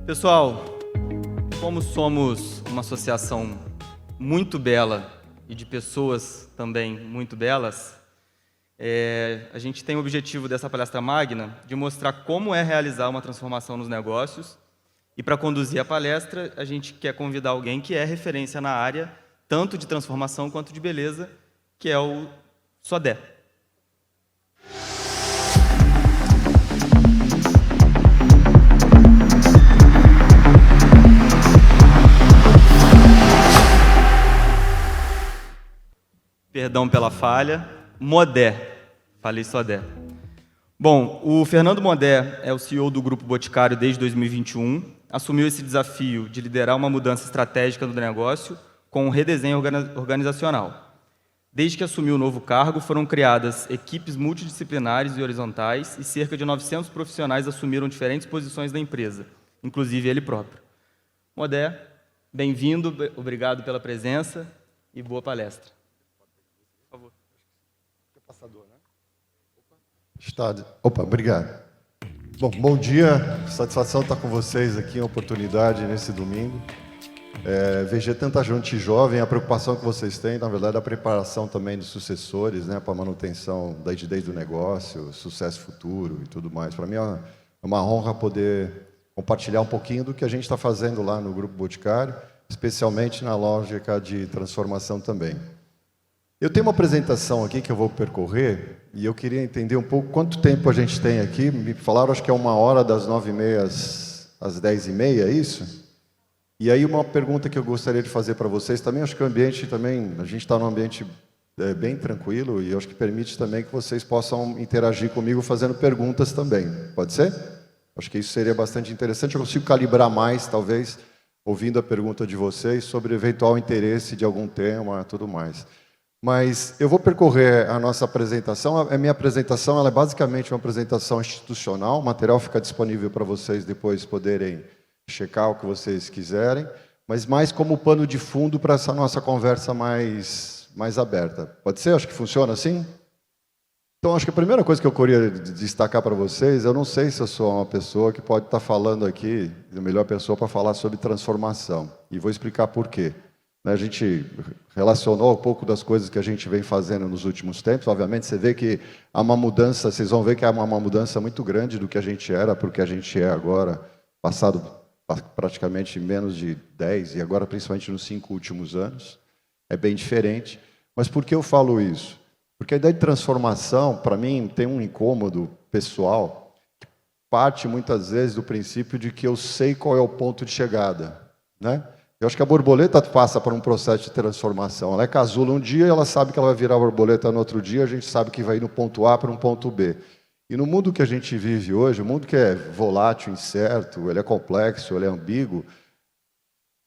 Pessoal, como somos uma associação muito bela e de pessoas também muito belas, a gente tem o objetivo dessa palestra magna de mostrar como é realizar uma transformação nos negócios. E para conduzir a palestra, a gente quer convidar alguém que é referência na área, tanto de transformação quanto de beleza, que é o Sodré. Perdão pela falha, Modé. Falei Sodré. Bom, o Fernando Modé é o CEO do Grupo Boticário desde 2021, assumiu esse desafio de liderar uma mudança estratégica do negócio com um redesenho organizacional. Desde que assumiu o novo cargo, foram criadas equipes multidisciplinares e horizontais e cerca de 900 profissionais assumiram diferentes posições da empresa, inclusive ele próprio. Modé, bem-vindo, obrigado pela presença e boa palestra. Por favor. Passador, né? Opa, obrigado. Bom dia, satisfação estar com vocês aqui, uma oportunidade nesse domingo. Vejo tanta gente jovem, a preocupação que vocês têm, na verdade, a preparação também dos sucessores, né, para a manutenção da rigidez do negócio, sucesso futuro e tudo mais. Para mim é uma honra poder compartilhar um pouquinho do que a gente está fazendo lá no Grupo Boticário, especialmente na lógica de transformação também. Eu tenho uma apresentação aqui que eu vou percorrer e eu queria entender um pouco quanto tempo a gente tem aqui. Me falaram, acho que é 1h das 9h30 às 10h30, é isso? E aí uma pergunta que eu gostaria de fazer para vocês também, acho que o ambiente também, a gente está num ambiente bem tranquilo e acho que permite também que vocês possam interagir comigo fazendo perguntas também. Pode ser? Acho que isso seria bastante interessante. Eu consigo calibrar mais, talvez, ouvindo a pergunta de vocês sobre eventual interesse de algum tema e tudo mais. Mas eu vou percorrer a nossa apresentação. A minha apresentação ela é basicamente uma apresentação institucional. O material fica disponível para vocês depois poderem checar o que vocês quiserem, mas mais como pano de fundo para essa nossa conversa mais aberta. Pode ser? Acho que funciona assim? Então, acho que a primeira coisa que eu queria destacar para vocês, eu não sei se eu sou uma pessoa que pode estar falando aqui, a melhor pessoa para falar sobre transformação, e vou explicar por quê. A gente relacionou um pouco das coisas que a gente vem fazendo nos últimos tempos. Obviamente, você vê que há uma mudança, vocês vão ver que há uma mudança muito grande do que a gente era para o que a gente é agora, passado praticamente menos de 10, e agora principalmente nos 5 últimos anos. É bem diferente. Mas por que eu falo isso? Porque a ideia de transformação, para mim, tem um incômodo pessoal, que parte muitas vezes do princípio de que eu sei qual é o ponto de chegada, né? Eu acho que a borboleta passa por um processo de transformação. Ela é casula um dia, ela sabe que ela vai virar borboleta no outro dia, a gente sabe que vai ir no ponto A para um ponto B. E no mundo que a gente vive hoje, o mundo que é volátil, incerto, ele é complexo, ele é ambíguo,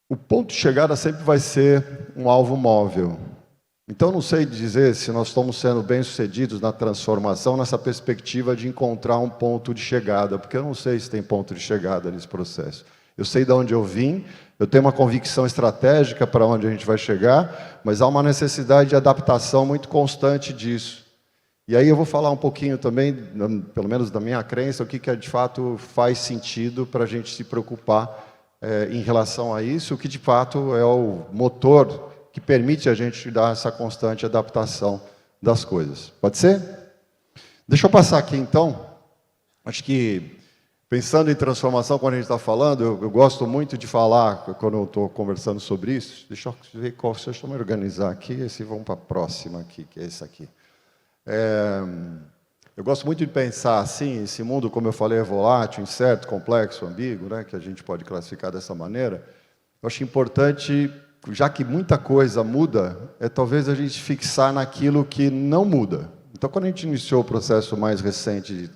o ponto de chegada sempre vai ser um alvo móvel. Então, eu não sei dizer se nós estamos sendo bem-sucedidos na transformação, nessa perspectiva de encontrar um ponto de chegada, porque eu não sei se tem ponto de chegada nesse processo. Eu sei de onde eu vim, eu tenho uma convicção estratégica para onde a gente vai chegar, mas há uma necessidade de adaptação muito constante disso. E aí eu vou falar um pouquinho também, pelo menos da minha crença, o que de fato faz sentido para a gente se preocupar em relação a isso, o que de fato é o motor que permite a gente dar essa constante adaptação das coisas. Pode ser? Deixa eu passar aqui então. Acho que pensando em transformação, quando a gente está falando, eu gosto muito de falar, quando eu estou conversando sobre isso, deixa eu ver qual, deixa eu me organizar aqui, e se vamos para a próxima aqui, que é esse aqui. Eu gosto muito de pensar assim, esse mundo, como eu falei, é volátil, incerto, complexo, ambíguo, né, que a gente pode classificar dessa maneira. Eu acho importante, já que muita coisa muda, talvez a gente fixar naquilo que não muda. Então, quando a gente iniciou o processo mais recente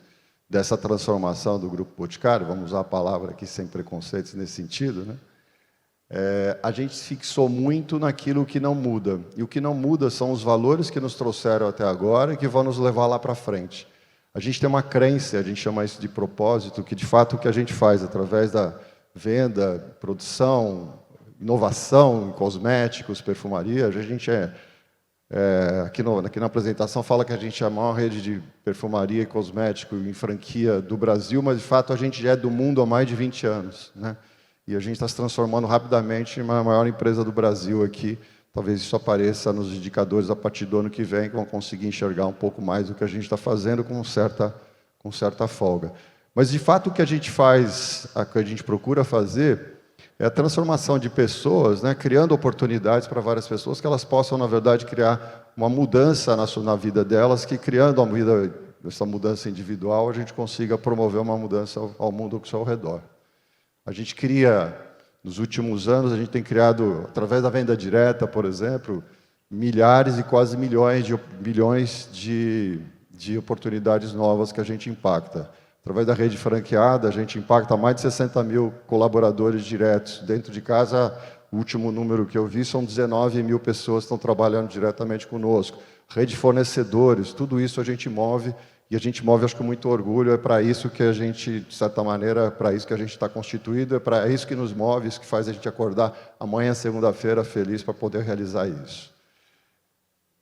dessa transformação do Grupo Boticário, vamos usar a palavra aqui sem preconceitos nesse sentido, né? A gente se fixou muito naquilo que não muda. E o que não muda são os valores que nos trouxeram até agora e que vão nos levar lá para frente. A gente tem uma crença, a gente chama isso de propósito, que de fato o que a gente faz através da venda, produção, inovação em cosméticos, perfumaria, a gente Aqui na apresentação fala que a gente é a maior rede de perfumaria e cosmético em franquia do Brasil, mas, de fato, a gente já é do mundo há mais de 20 anos, né? E a gente está se transformando rapidamente em a maior empresa do Brasil aqui. Talvez isso apareça nos indicadores a partir do ano que vem, que vão conseguir enxergar um pouco mais do que a gente está fazendo com certa folga. Mas, de fato, o que a gente faz, o que a gente procura fazer, é a transformação de pessoas, né, criando oportunidades para várias pessoas, que elas possam, na verdade, criar uma mudança na vida delas, que criando essa mudança individual, a gente consiga promover uma mudança ao mundo ao seu redor. A gente cria, nos últimos anos, a gente tem criado, através da venda direta, por exemplo, milhares e quase milhões de oportunidades novas que a gente impacta. Através da rede franqueada, a gente impacta mais de 60 mil colaboradores diretos. Dentro de casa, o último número que eu vi, são 19 mil pessoas que estão trabalhando diretamente conosco. Rede de fornecedores, tudo isso a gente move, e a gente move, acho que com muito orgulho. É para isso que a gente, de certa maneira, é para isso que a gente está constituído, é para isso que nos move, isso que faz a gente acordar amanhã, segunda-feira, feliz para poder realizar isso.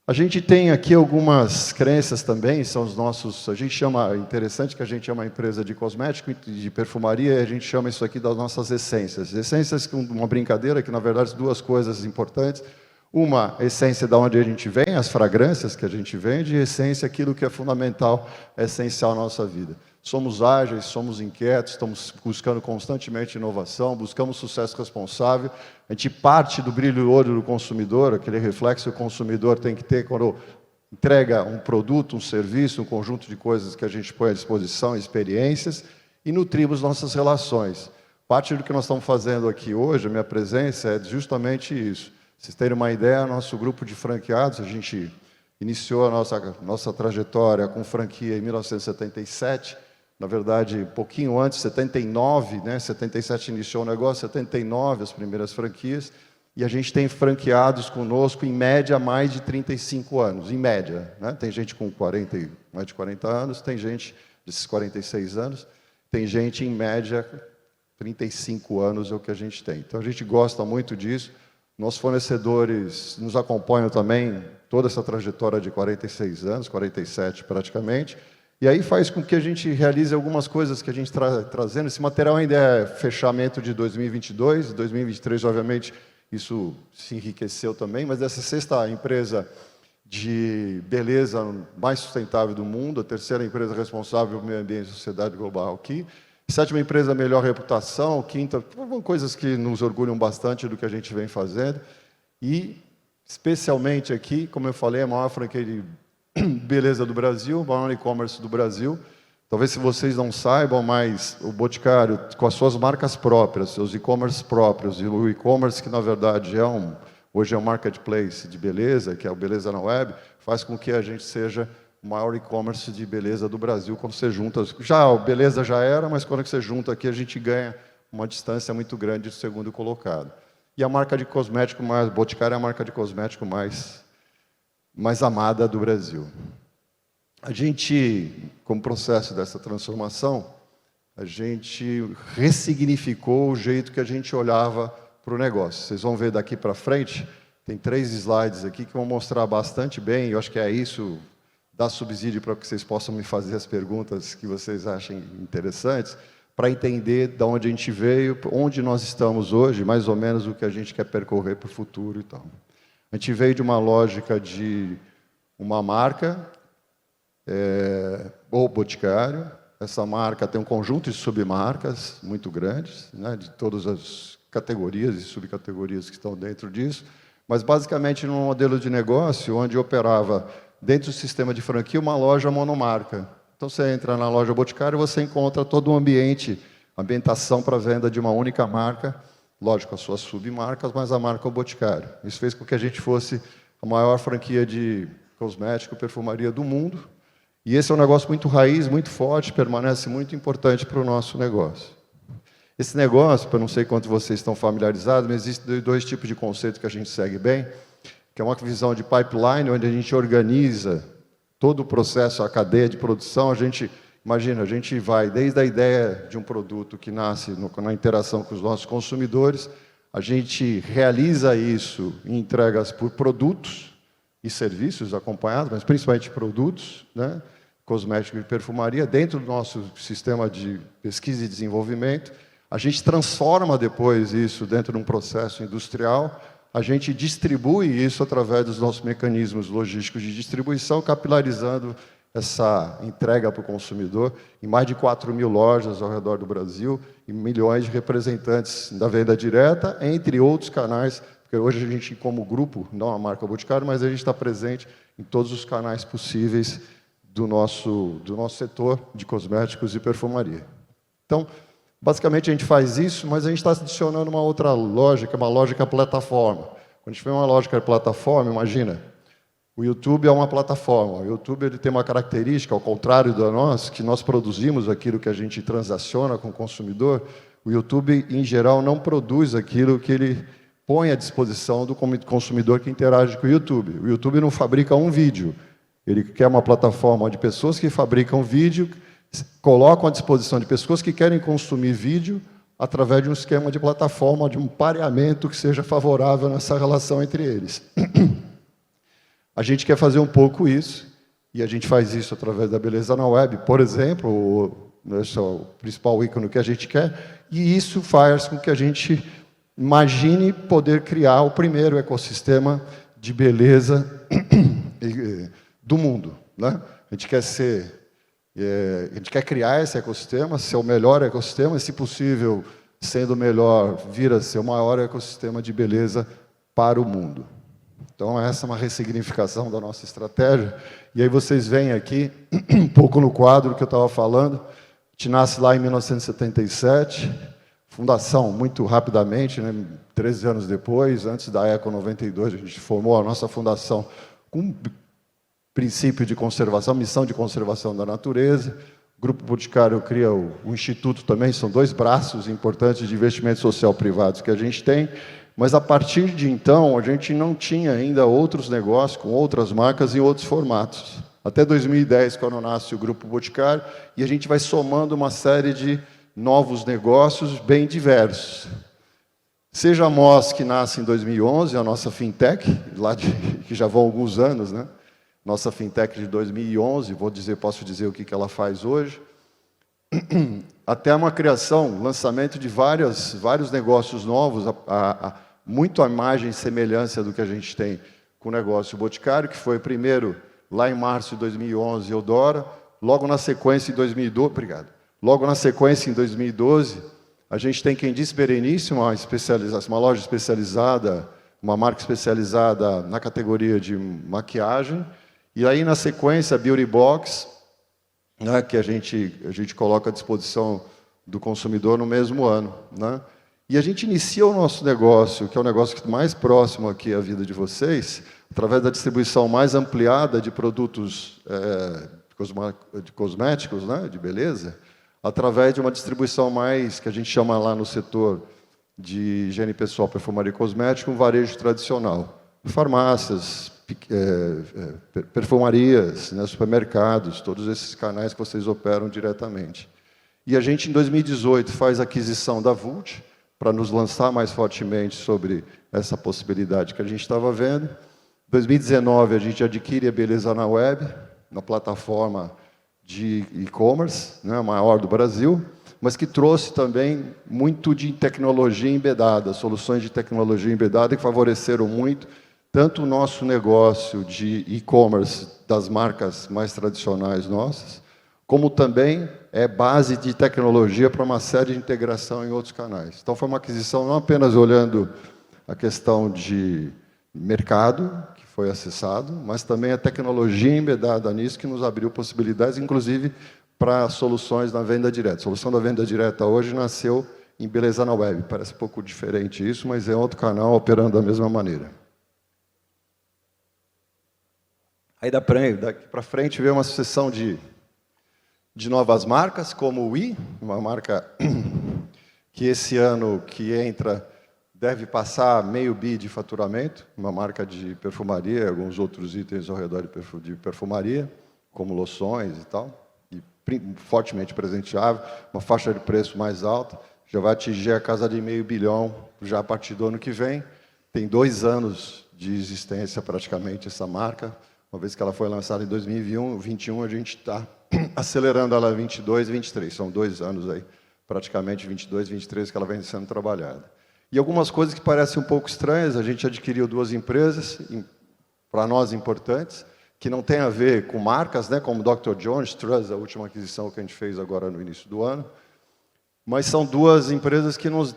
A gente tem aqui algumas crenças também, são os nossos, a gente chama, interessante que a gente é uma empresa de cosmético e de perfumaria, e a gente chama isso aqui das nossas essências. Essências com uma brincadeira, que na verdade são duas coisas importantes. Uma, essência de onde a gente vem, as fragrâncias que a gente vende, e essência, aquilo que é fundamental, é essencial na nossa vida. Somos ágeis, somos inquietos, estamos buscando constantemente inovação, buscamos sucesso responsável. A gente parte do brilho do olho do consumidor, aquele reflexo que o consumidor tem que ter quando entrega um produto, um serviço, um conjunto de coisas que a gente põe à disposição, experiências, e nutrimos nossas relações. Parte do que nós estamos fazendo aqui hoje, a minha presença, é justamente isso. Vocês terem uma ideia, nosso grupo de franqueados, a gente iniciou a nossa trajetória com franquia em 1977, na verdade, um pouquinho antes, 79, né? 77 iniciou o negócio, 79 as primeiras franquias, e a gente tem franqueados conosco, em média, mais de 35 anos, em média, né? Tem gente com mais de 40 anos, tem gente desses 46 anos, tem gente, em média, 35 anos é o que a gente tem. Então, a gente gosta muito disso. Nossos fornecedores nos acompanham também, toda essa trajetória de 46 anos, 47 praticamente, e aí faz com que a gente realize algumas coisas que a gente está trazendo. Esse material ainda é fechamento de 2022, 2023, obviamente, isso se enriqueceu também, mas essa sexta empresa de beleza mais sustentável do mundo, a terceira empresa responsável pelo meio ambiente e sociedade global aqui, sétima empresa melhor reputação, quinta, coisas que nos orgulham bastante do que a gente vem fazendo, e especialmente aqui, como eu falei, a maior franquia de beleza do Brasil, o maior e-commerce do Brasil. Talvez se vocês não saibam, mas o Boticário, com as suas marcas próprias, seus e-commerce próprios, e o e-commerce que, na verdade, hoje é um marketplace de beleza, que é o Beleza na Web, faz com que a gente seja o maior e-commerce de beleza do Brasil. Quando você junta, o beleza já era, mas quando você junta aqui, a gente ganha uma distância muito grande do segundo colocado. E a marca de cosmético Boticário é a marca de cosmético mais amada do Brasil. A gente, como processo dessa transformação, a gente ressignificou o jeito que a gente olhava para o negócio. Vocês vão ver daqui para frente, tem 3 slides aqui que vão mostrar bastante bem, eu acho que é isso, dá subsídio para que vocês possam me fazer as perguntas que vocês achem interessantes, para entender de onde a gente veio, onde nós estamos hoje, mais ou menos o que a gente quer percorrer para o futuro e tal. A gente veio de uma lógica de uma marca, o Boticário. Essa marca tem um conjunto de submarcas muito grandes, né, de todas as categorias e subcategorias que estão dentro disso, mas basicamente num modelo de negócio onde operava dentro do sistema de franquia uma loja monomarca. Então você entra na loja Boticário e você encontra todo um ambientação para venda de uma única marca, lógico, as suas submarcas, mas a marca é o Boticário. Isso fez com que a gente fosse a maior franquia de cosmético e perfumaria do mundo. E esse é um negócio muito raiz, muito forte, permanece muito importante para o nosso negócio. Esse negócio, eu não sei quanto vocês estão familiarizados, mas existem 2 tipos de conceito que a gente segue bem, que é uma visão de pipeline, onde a gente organiza todo o processo, a cadeia de produção. Imagina, a gente vai desde a ideia de um produto que nasce na interação com os nossos consumidores, a gente realiza isso em entregas por produtos, e serviços acompanhados, mas principalmente produtos, né, cosméticos e perfumaria, dentro do nosso sistema de pesquisa e desenvolvimento. A gente transforma depois isso dentro de um processo industrial, a gente distribui isso através dos nossos mecanismos logísticos de distribuição, capilarizando essa entrega para o consumidor em mais de 4.000 lojas ao redor do Brasil e milhões de representantes da venda direta, entre outros canais, porque hoje a gente, como grupo, não a marca Boticário, mas a gente está presente em todos os canais possíveis do nosso setor de cosméticos e perfumaria. Então, basicamente, a gente faz isso, mas a gente está adicionando uma outra lógica, uma lógica plataforma. Quando a gente vê uma lógica plataforma, imagina, o YouTube é uma plataforma. O YouTube ele tem uma característica, ao contrário da nossa, que nós produzimos aquilo que a gente transaciona com o consumidor. O YouTube, em geral, não produz aquilo que ele põe à disposição do consumidor que interage com o YouTube. O YouTube não fabrica um vídeo. Ele quer uma plataforma onde pessoas que fabricam vídeo colocam à disposição de pessoas que querem consumir vídeo através de um esquema de plataforma, de um pareamento que seja favorável nessa relação entre eles. A gente quer fazer um pouco isso, e a gente faz isso através da Beleza na Web, por exemplo, esse é o principal ícone que a gente quer, e isso faz com que a gente imagine poder criar o primeiro ecossistema de beleza do mundo, né? A gente quer criar esse ecossistema, ser o melhor ecossistema, e, se possível, sendo o melhor, vir a ser o maior ecossistema de beleza para o mundo. Então, essa é uma ressignificação da nossa estratégia. E aí vocês veem aqui, um pouco no quadro que eu estava falando, a gente nasce lá em 1977, fundação, muito rapidamente, né, 13 anos depois, antes da Eco 92, a gente formou a nossa fundação com princípio de conservação, missão de conservação da natureza. O Grupo Boticário cria o Instituto também, são dois braços importantes de investimento social privados que a gente tem, mas a partir de então, a gente não tinha ainda outros negócios com outras marcas em outros formatos. Até 2010, quando nasce o Grupo Boticário, e a gente vai somando uma série de novos negócios bem diversos. Seja a Moss, que nasce em 2011, a nossa fintech, que já vão alguns anos, né? Nossa fintech de 2011, posso dizer o que ela faz hoje, até uma criação, lançamento de vários negócios novos, muito à imagem e semelhança do que a gente tem com o negócio Boticário, que foi primeiro, lá em março de 2011, Eudora, logo na sequência, em 2012, obrigado. Logo na sequência, em 2012, a gente tem Quem Disse Berenice, uma loja especializada, uma marca especializada na categoria de maquiagem, e aí, na sequência, a Beauty Box, né, que a gente coloca à disposição do consumidor no mesmo ano, né? E a gente inicia o nosso negócio, que é o negócio mais próximo aqui à vida de vocês, através da distribuição mais ampliada de produtos de cosméticos, né, de beleza, através de uma distribuição mais, que a gente chama lá no setor de higiene pessoal, perfumaria e cosmético, um varejo tradicional. Farmácias, perfumarias, né, supermercados, todos esses canais que vocês operam diretamente. E a gente, em 2018, faz a aquisição da Vult, para nos lançar mais fortemente sobre essa possibilidade que a gente estava vendo. Em 2019, a gente adquire a Beleza na Web, na plataforma de e-commerce, né, a maior do Brasil, mas que trouxe também muito de tecnologia embedada, soluções de tecnologia embedada que favoreceram muito tanto o nosso negócio de e-commerce das marcas mais tradicionais nossas, como também é base de tecnologia para uma série de integração em outros canais. Então, foi uma aquisição não apenas olhando a questão de mercado, que foi acessado, mas também a tecnologia embedada nisso, que nos abriu possibilidades, inclusive, para soluções na venda direta. A solução da venda direta hoje nasceu em Beleza na Web. Parece um pouco diferente isso, mas é outro canal operando da mesma maneira. Aí daqui para frente veio uma sucessão de novas marcas, como o I, uma marca que esse ano que entra deve passar meio bi de faturamento, uma marca de perfumaria, alguns outros itens ao redor de perfumaria, como loções e tal, e fortemente presenteável, uma faixa de preço mais alta, já vai atingir a casa de $500 milhão já a partir do ano que vem, tem 2 anos de existência, praticamente, essa marca. Uma vez que ela foi lançada em 2021, a gente está acelerando ela em 22 e 23. São 2 anos aí, praticamente 22 e 23, que ela vem sendo trabalhada. E algumas coisas que parecem um pouco estranhas, a gente adquiriu 2 empresas, para nós importantes, que não tem a ver com marcas, né, como Dr. Jones, Trust, a última aquisição que a gente fez agora no início do ano, mas são 2 empresas que nos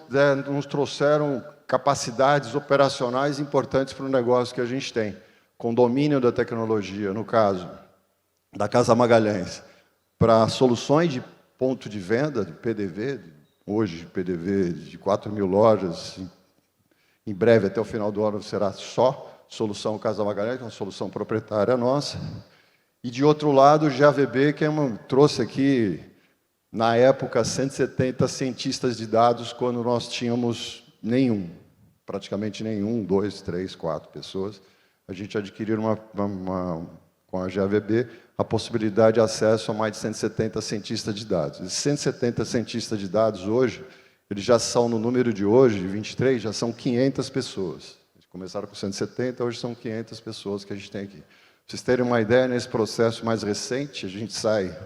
trouxeram capacidades operacionais importantes para o negócio que a gente tem, com domínio da tecnologia, no caso da Casa Magalhães, para soluções de ponto de venda, de PDV, hoje PDV de 4.000 lojas, em breve, até o final do ano, será só solução Casa Magalhães, uma solução proprietária nossa. E, de outro lado, o GAVB, que trouxe aqui, na época, 170 cientistas de dados, quando nós tínhamos nenhum, praticamente nenhum, 2, 3, 4 pessoas. A gente adquiriu com a GAVB a possibilidade de acesso a mais de 170 cientistas de dados. Esses 170 cientistas de dados, hoje, eles já são, no número de hoje, 23, já são 500 pessoas. Começaram com 170, hoje são 500 pessoas que a gente tem aqui. Para vocês terem uma ideia, nesse processo mais recente, a gente sai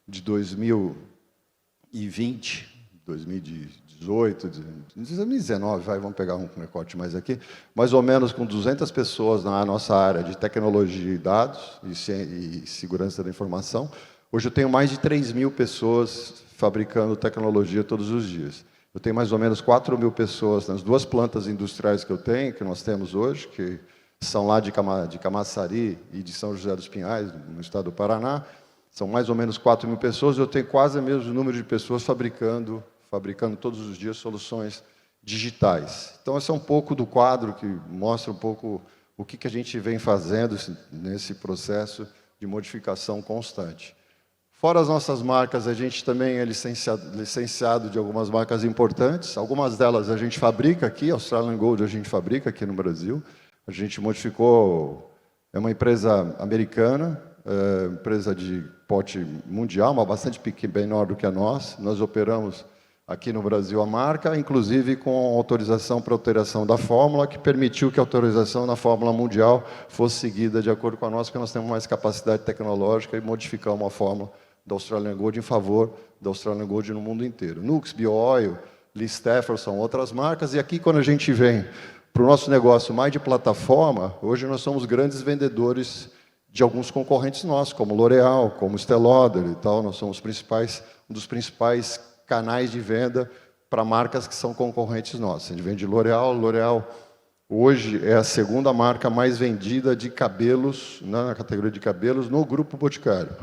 de 2020, 2018, 2019, vamos pegar um recorte mais aqui, mais ou menos com 200 pessoas na nossa área de tecnologia e dados e segurança da informação. Hoje eu tenho mais de 3.000 pessoas fabricando tecnologia todos os dias. Eu tenho mais ou menos 4.000 pessoas nas 2 plantas industriais que eu tenho, que nós temos hoje, que são lá de Camaçari e de São José dos Pinhais, no estado do Paraná. São mais ou menos 4.000 pessoas. Eu tenho quase o mesmo número de pessoas fabricando todos os dias soluções digitais. Então, esse é um pouco do quadro que mostra um pouco o que a gente vem fazendo nesse processo de modificação constante. Fora as nossas marcas, a gente também é licenciado de algumas marcas importantes. Algumas delas a gente fabrica aqui, Australian Gold a gente fabrica aqui no Brasil. A gente modificou, é uma empresa americana, empresa de porte mundial, mas bastante menor do que a nossa. Nós operamos aqui no Brasil a marca, inclusive com autorização para alteração da fórmula, que permitiu que a autorização na fórmula mundial fosse seguida de acordo com a nossa, porque nós temos mais capacidade tecnológica e modificar uma fórmula da Australian Gold em favor da Australian Gold no mundo inteiro. Nux, BioOil, Lee Stafford são outras marcas, e aqui quando a gente vem para o nosso negócio mais de plataforma, hoje nós somos grandes vendedores de alguns concorrentes nossos, como L'Oréal, como Estée Lauder e tal. Nós somos um dos principais canais de venda para marcas que são concorrentes nossos. A gente vende L'Oréal. L'Oréal hoje é a 2ª marca mais vendida de cabelos, na categoria de cabelos, no Grupo Boticário.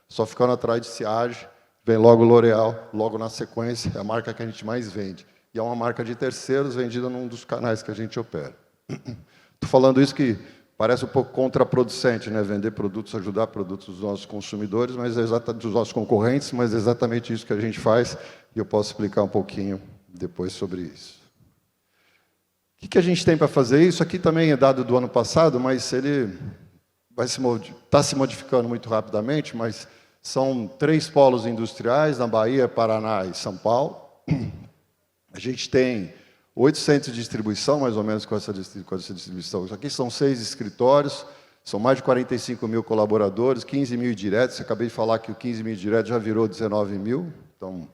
Só ficando atrás de Siage, vem logo L'Oréal, logo na sequência, é a marca que a gente mais vende. E é uma marca de terceiros vendida num dos canais que a gente opera. Estou falando isso que parece um pouco contraproducente, né? Vender produtos, ajudar produtos dos nossos consumidores, mas dos nossos concorrentes, mas é exatamente isso que a gente faz, e eu posso explicar um pouquinho depois sobre isso. O que a gente tem para fazer isso? Aqui também é dado do ano passado, mas ele está se modificando muito rapidamente, mas são 3 polos industriais, na Bahia, Paraná e São Paulo. A gente tem 8 centros de distribuição, mais ou menos, com essa distribuição. Aqui são 6 escritórios, são mais de 45.000 colaboradores, 15.000 diretos. Eu acabei de falar que o 15.000 diretos já virou 19.000, então,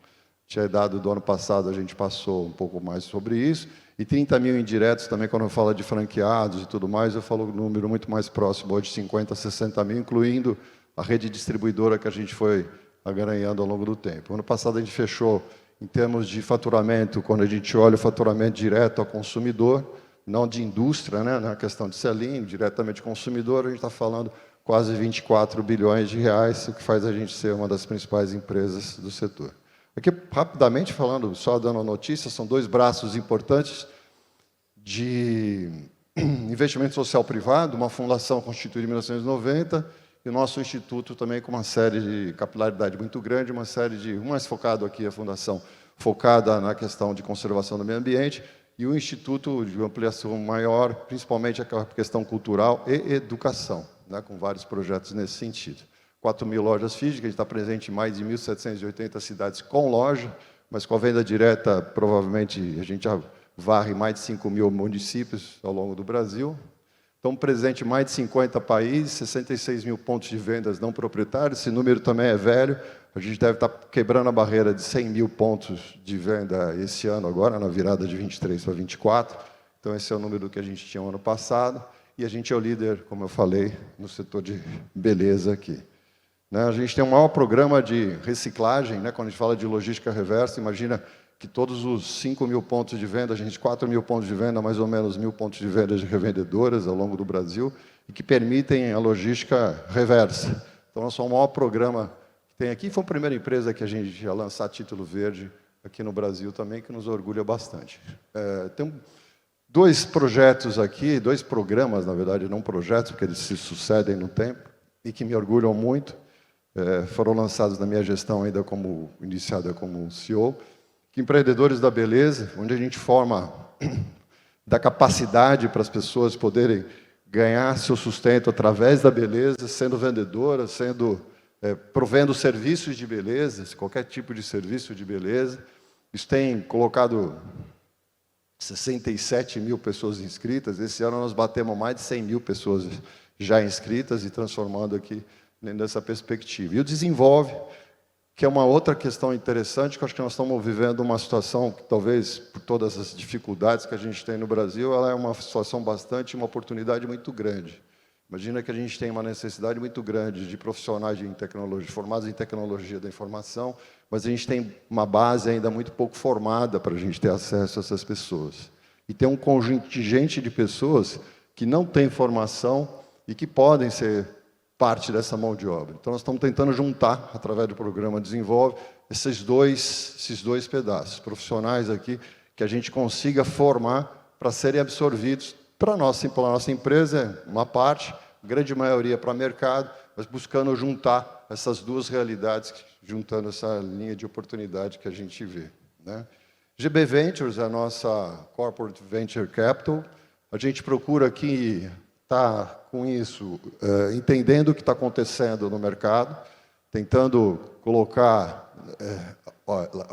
tinha dado do ano passado, a gente passou um pouco mais sobre isso. E 30.000 indiretos também, quando eu falo de franqueados e tudo mais, eu falo um número muito mais próximo, hoje 50, 60.000, incluindo a rede distribuidora que a gente foi ganhando ao longo do tempo. Ano passado a gente fechou, em termos de faturamento, quando a gente olha o faturamento direto ao consumidor, não de indústria, né, na questão de sell-in, diretamente ao consumidor, a gente está falando quase 24 bilhões de reais, o que faz a gente ser uma das principais empresas do setor. Aqui, rapidamente falando, só dando a notícia, são 2 braços importantes de investimento social privado, uma fundação constituída em 1990, e o nosso instituto também com uma série de capilaridade muito grande, uma mais focado aqui, a fundação focada na questão de conservação do meio ambiente, e o instituto de ampliação maior, principalmente a questão cultural e educação, né, com vários projetos nesse sentido. 4.000 lojas físicas, a gente está presente em mais de 1.780 cidades com loja, mas com a venda direta, provavelmente, a gente já varre mais de 5 mil municípios ao longo do Brasil. Estamos presentes em mais de 50 países, 66 mil pontos de vendas não proprietários. Esse número também é velho. A gente deve estar quebrando a barreira de 100 mil pontos de venda esse ano, agora, na virada de 23 para 24. Então, esse é o número que a gente tinha no ano passado. E a gente é o líder, como eu falei, no setor de beleza aqui. A gente tem o maior programa de reciclagem, quando a gente fala de logística reversa, imagina que todos os 5 mil pontos de venda, a gente 4 mil pontos de venda, mais ou menos 1.000 pontos de venda de revendedoras ao longo do Brasil, e que permitem a logística reversa. Então, nós somos o maior programa que tem aqui. Foi a primeira empresa que a gente ia lançar título verde aqui no Brasil também, que nos orgulha bastante. Tem 2 projetos aqui, 2 programas, na verdade, não projetos, porque eles se sucedem no tempo, e que me orgulham muito. Foram lançados na minha gestão ainda iniciada como CEO, que Empreendedores da Beleza, onde a gente forma, dá capacidade para as pessoas poderem ganhar seu sustento através da beleza, sendo vendedoras, provendo serviços de beleza, qualquer tipo de serviço de beleza. Isso tem colocado 67 mil pessoas inscritas. Esse ano nós batemos mais de 100 mil pessoas já inscritas e transformando aqui dentro dessa perspectiva. E o Desenvolve, que é uma outra questão interessante, que eu acho que nós estamos vivendo uma situação que, talvez, por todas as dificuldades que a gente tem no Brasil, ela é uma situação uma oportunidade muito grande. Imagina que a gente tem uma necessidade muito grande de profissionais em tecnologia, formados em tecnologia da informação, mas a gente tem uma base ainda muito pouco formada para a gente ter acesso a essas pessoas. E tem um contingente de pessoas que não têm formação e que podem ser parte dessa mão de obra. Então, nós estamos tentando juntar, através do programa Desenvolve, esses dois pedaços, profissionais aqui, que a gente consiga formar para serem absorvidos para a nossa empresa, uma parte, grande maioria para mercado, mas buscando juntar essas 2 realidades, juntando essa linha de oportunidade que a gente vê. GB Ventures é a nossa Corporate Venture Capital. A gente procura aqui estar com isso, entendendo o que está acontecendo no mercado, tentando colocar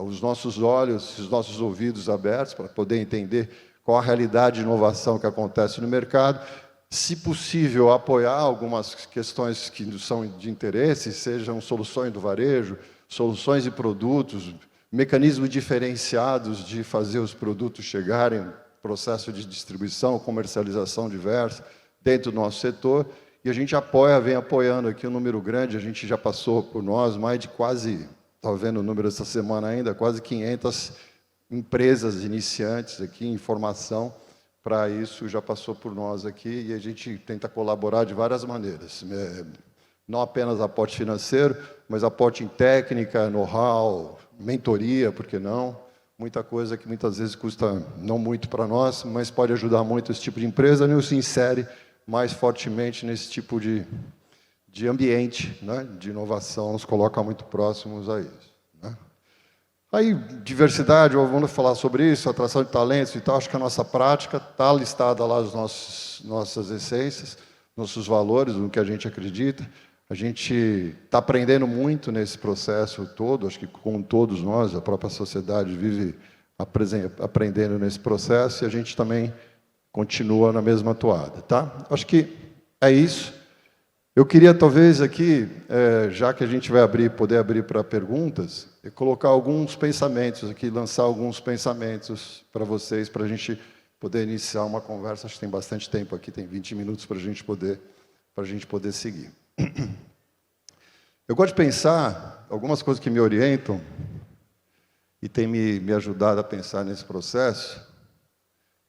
os nossos olhos, os nossos ouvidos abertos para poder entender qual a realidade de inovação que acontece no mercado, se possível, apoiar algumas questões que são de interesse, sejam soluções do varejo, soluções de produtos, mecanismos diferenciados de fazer os produtos chegarem, processo de distribuição, comercialização diversa, dentro do nosso setor, e a gente vem apoiando aqui um número grande. A gente já passou por nós mais de quase, estava vendo o número essa semana ainda, quase 500 empresas iniciantes aqui em formação. Para isso, já passou por nós aqui, e a gente tenta colaborar de várias maneiras. Não apenas aporte financeiro, mas aporte em técnica, know-how, mentoria, por que não? Muita coisa que muitas vezes custa não muito para nós, mas pode ajudar muito esse tipo de empresa, e nos insere mais fortemente nesse tipo de ambiente, de inovação, nos coloca muito próximos a isso. Aí, diversidade, vamos falar sobre isso, atração de talentos e tal. Acho que a nossa prática está listada lá, nossas essências, nossos valores, no que a gente acredita. A gente está aprendendo muito nesse processo todo, acho que com todos nós, a própria sociedade vive aprendendo nesse processo, e a gente também continua na mesma toada. Acho que é isso. Eu queria, talvez, aqui, já que a gente vai poder abrir para perguntas, colocar alguns pensamentos aqui, lançar alguns pensamentos para vocês, para a gente poder iniciar uma conversa. Acho que tem bastante tempo aqui, tem 20 minutos para a gente poder seguir. Eu gosto de pensar algumas coisas que me orientam e têm me ajudado a pensar nesse processo,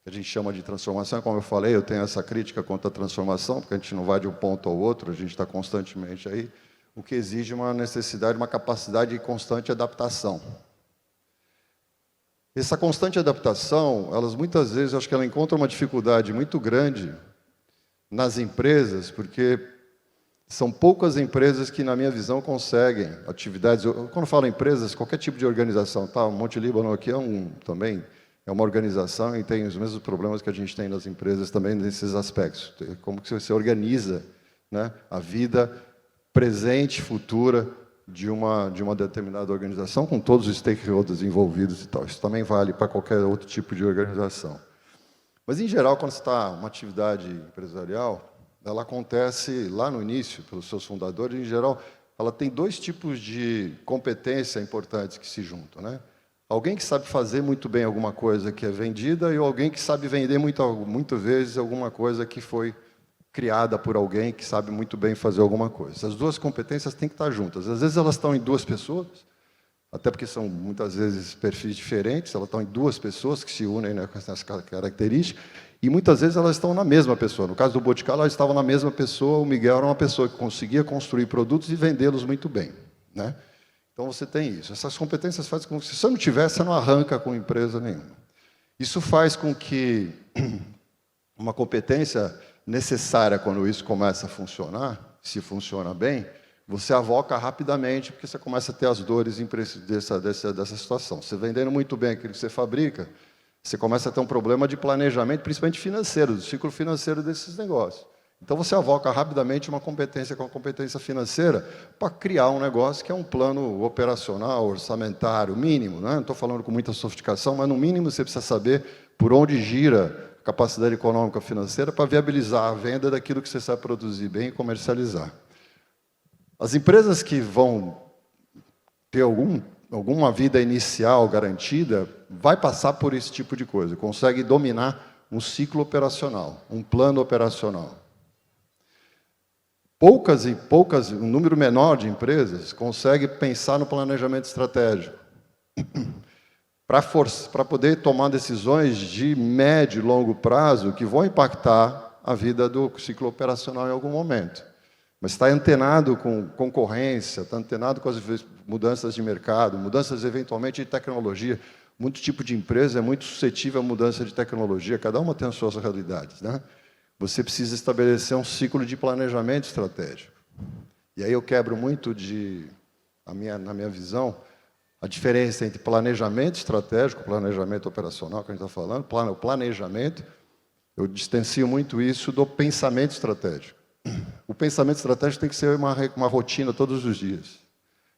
que a gente chama de transformação. Como eu falei, eu tenho essa crítica contra a transformação, porque a gente não vai de um ponto ao outro, a gente está constantemente aí, o que exige uma necessidade, uma capacidade de constante adaptação. Essa constante adaptação, muitas vezes, eu acho que ela encontra uma dificuldade muito grande nas empresas, porque são poucas empresas que, na minha visão, conseguem atividades. Quando eu falo empresas, qualquer tipo de organização, o Monte Líbano aqui também é uma organização e tem os mesmos problemas que a gente tem nas empresas também nesses aspectos. Como que você organiza, a vida presente, futura, de uma determinada organização, com todos os stakeholders envolvidos e tal. Isso também vale para qualquer outro tipo de organização. Mas, em geral, quando você está uma atividade empresarial, ela acontece lá no início, pelos seus fundadores, em geral, ela tem dois tipos de competência importantes que se juntam, né? Alguém que sabe fazer muito bem alguma coisa que é vendida e alguém que sabe vender muitas vezes alguma coisa que foi criada por alguém que sabe muito bem fazer alguma coisa. Essas duas competências têm que estar juntas. Às vezes elas estão em duas pessoas, até porque são muitas vezes perfis diferentes, elas estão em duas pessoas que se unem, né, com essas características, e muitas vezes elas estão na mesma pessoa. No caso do Boticário, elas estavam na mesma pessoa, o Miguel era uma pessoa que conseguia construir produtos e vendê-los muito bem, né? Então você tem isso. Essas competências fazem com que, se você não tiver, você não arranca com empresa nenhuma. Isso faz com que uma competência necessária, quando isso começa a funcionar, se funciona bem, você avoca rapidamente, porque você começa a ter as dores dessa situação. Você vendendo muito bem aquilo que você fabrica, você começa a ter um problema de planejamento, principalmente financeiro, do ciclo financeiro desses negócios. Então, você avoca rapidamente uma competência com a competência financeira para criar um negócio que é um plano operacional, orçamentário, mínimo, né? Não estou falando com muita sofisticação, mas, no mínimo, você precisa saber por onde gira a capacidade econômica financeira para viabilizar a venda daquilo que você sabe produzir bem e comercializar. As empresas que vão ter alguma vida inicial garantida, vai passar por esse tipo de coisa, consegue dominar um ciclo operacional, um plano operacional. Um número menor de empresas consegue pensar no planejamento estratégico para poder tomar decisões de médio e longo prazo que vão impactar a vida do ciclo operacional em algum momento. Mas está antenado com concorrência, está antenado com as mudanças de mercado, mudanças eventualmente de tecnologia. Muito tipo de empresa é muito suscetível à mudança de tecnologia, cada uma tem as suas realidades, né? Você precisa estabelecer um ciclo de planejamento estratégico. E aí eu quebro muito na minha visão, a diferença entre planejamento estratégico, planejamento operacional, que a gente está falando, o planejamento, eu distancio muito isso do pensamento estratégico. O pensamento estratégico tem que ser uma rotina todos os dias.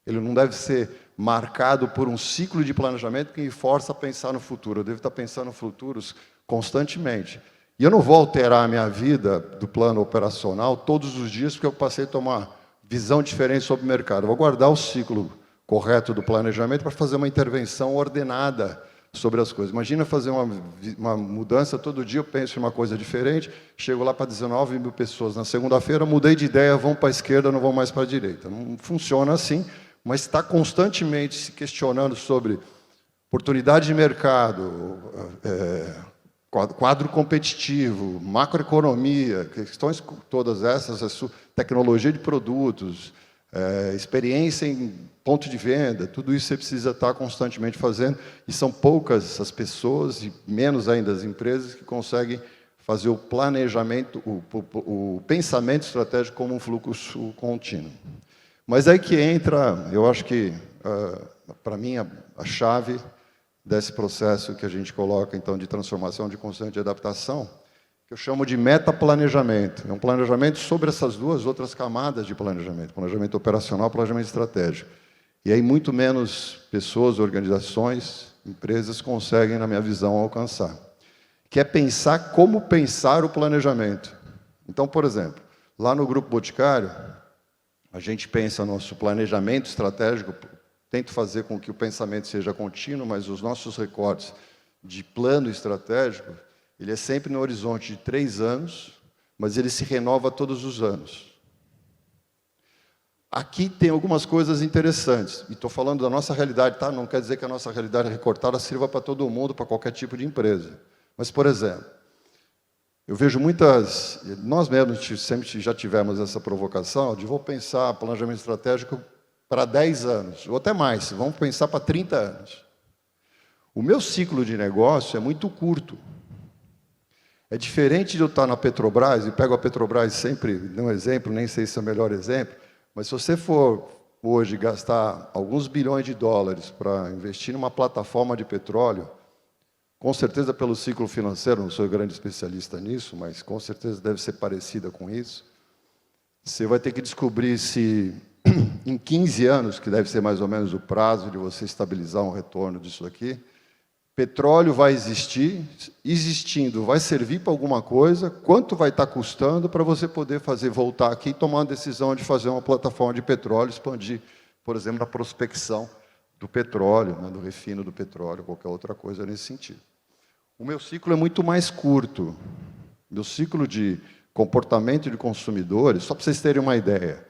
Ele não deve ser marcado por um ciclo de planejamento que me força a pensar no futuro. Eu devo estar pensando no futuro constantemente. E eu não vou alterar a minha vida do plano operacional todos os dias, porque eu passei a tomar visão diferente sobre o mercado. Eu vou guardar o ciclo correto do planejamento para fazer uma intervenção ordenada sobre as coisas. Imagina fazer uma mudança todo dia, eu penso em uma coisa diferente, chego lá para 19 mil pessoas. Na segunda-feira, mudei de ideia, vão para a esquerda, não vão mais para a direita. Não funciona assim, mas está constantemente se questionando sobre oportunidade de mercado, quadro competitivo, macroeconomia, questões todas essas, tecnologia de produtos, experiência em ponto de venda, tudo isso você precisa estar constantemente fazendo, e são poucas as pessoas, e menos ainda as empresas, que conseguem fazer o planejamento, o pensamento estratégico como um fluxo contínuo. Mas aí que entra, eu acho que, para mim, a chave desse processo que a gente coloca, então, de transformação, de consciência, de adaptação, que eu chamo de metaplanejamento. É um planejamento sobre essas duas outras camadas de planejamento operacional e planejamento estratégico. E aí muito menos pessoas, organizações, empresas conseguem, na minha visão, alcançar. Que é pensar como pensar o planejamento. Então, por exemplo, lá no Grupo Boticário, a gente pensa no nosso planejamento estratégico, tento fazer com que o pensamento seja contínuo, mas os nossos recortes de plano estratégico, ele é sempre no horizonte de 3 anos, mas ele se renova todos os anos. Aqui tem algumas coisas interessantes, e estou falando da nossa realidade, tá? Não quer dizer que a nossa realidade recortada sirva para todo mundo, para qualquer tipo de empresa. Mas, por exemplo, eu vejo nós mesmos sempre já tivemos essa provocação de vou pensar planejamento estratégico para 10 anos, ou até mais, vamos pensar para 30 anos. O meu ciclo de negócio é muito curto. É diferente de eu estar na Petrobras, e pego a Petrobras sempre, dou um exemplo, nem sei se é o melhor exemplo, mas se você for hoje gastar alguns bilhões de dólares para investir numa plataforma de petróleo, com certeza pelo ciclo financeiro, não sou grande especialista nisso, mas com certeza deve ser parecida com isso, você vai ter que descobrir se em 15 anos, que deve ser mais ou menos o prazo de você estabilizar um retorno disso aqui, petróleo vai existir, existindo, vai servir para alguma coisa, quanto vai estar custando para você poder fazer voltar aqui e tomar uma decisão de fazer uma plataforma de petróleo, expandir, por exemplo, a prospecção do petróleo, né, do refino do petróleo, qualquer outra coisa nesse sentido. O meu ciclo é muito mais curto. Meu ciclo de comportamento de consumidores, só para vocês terem uma ideia,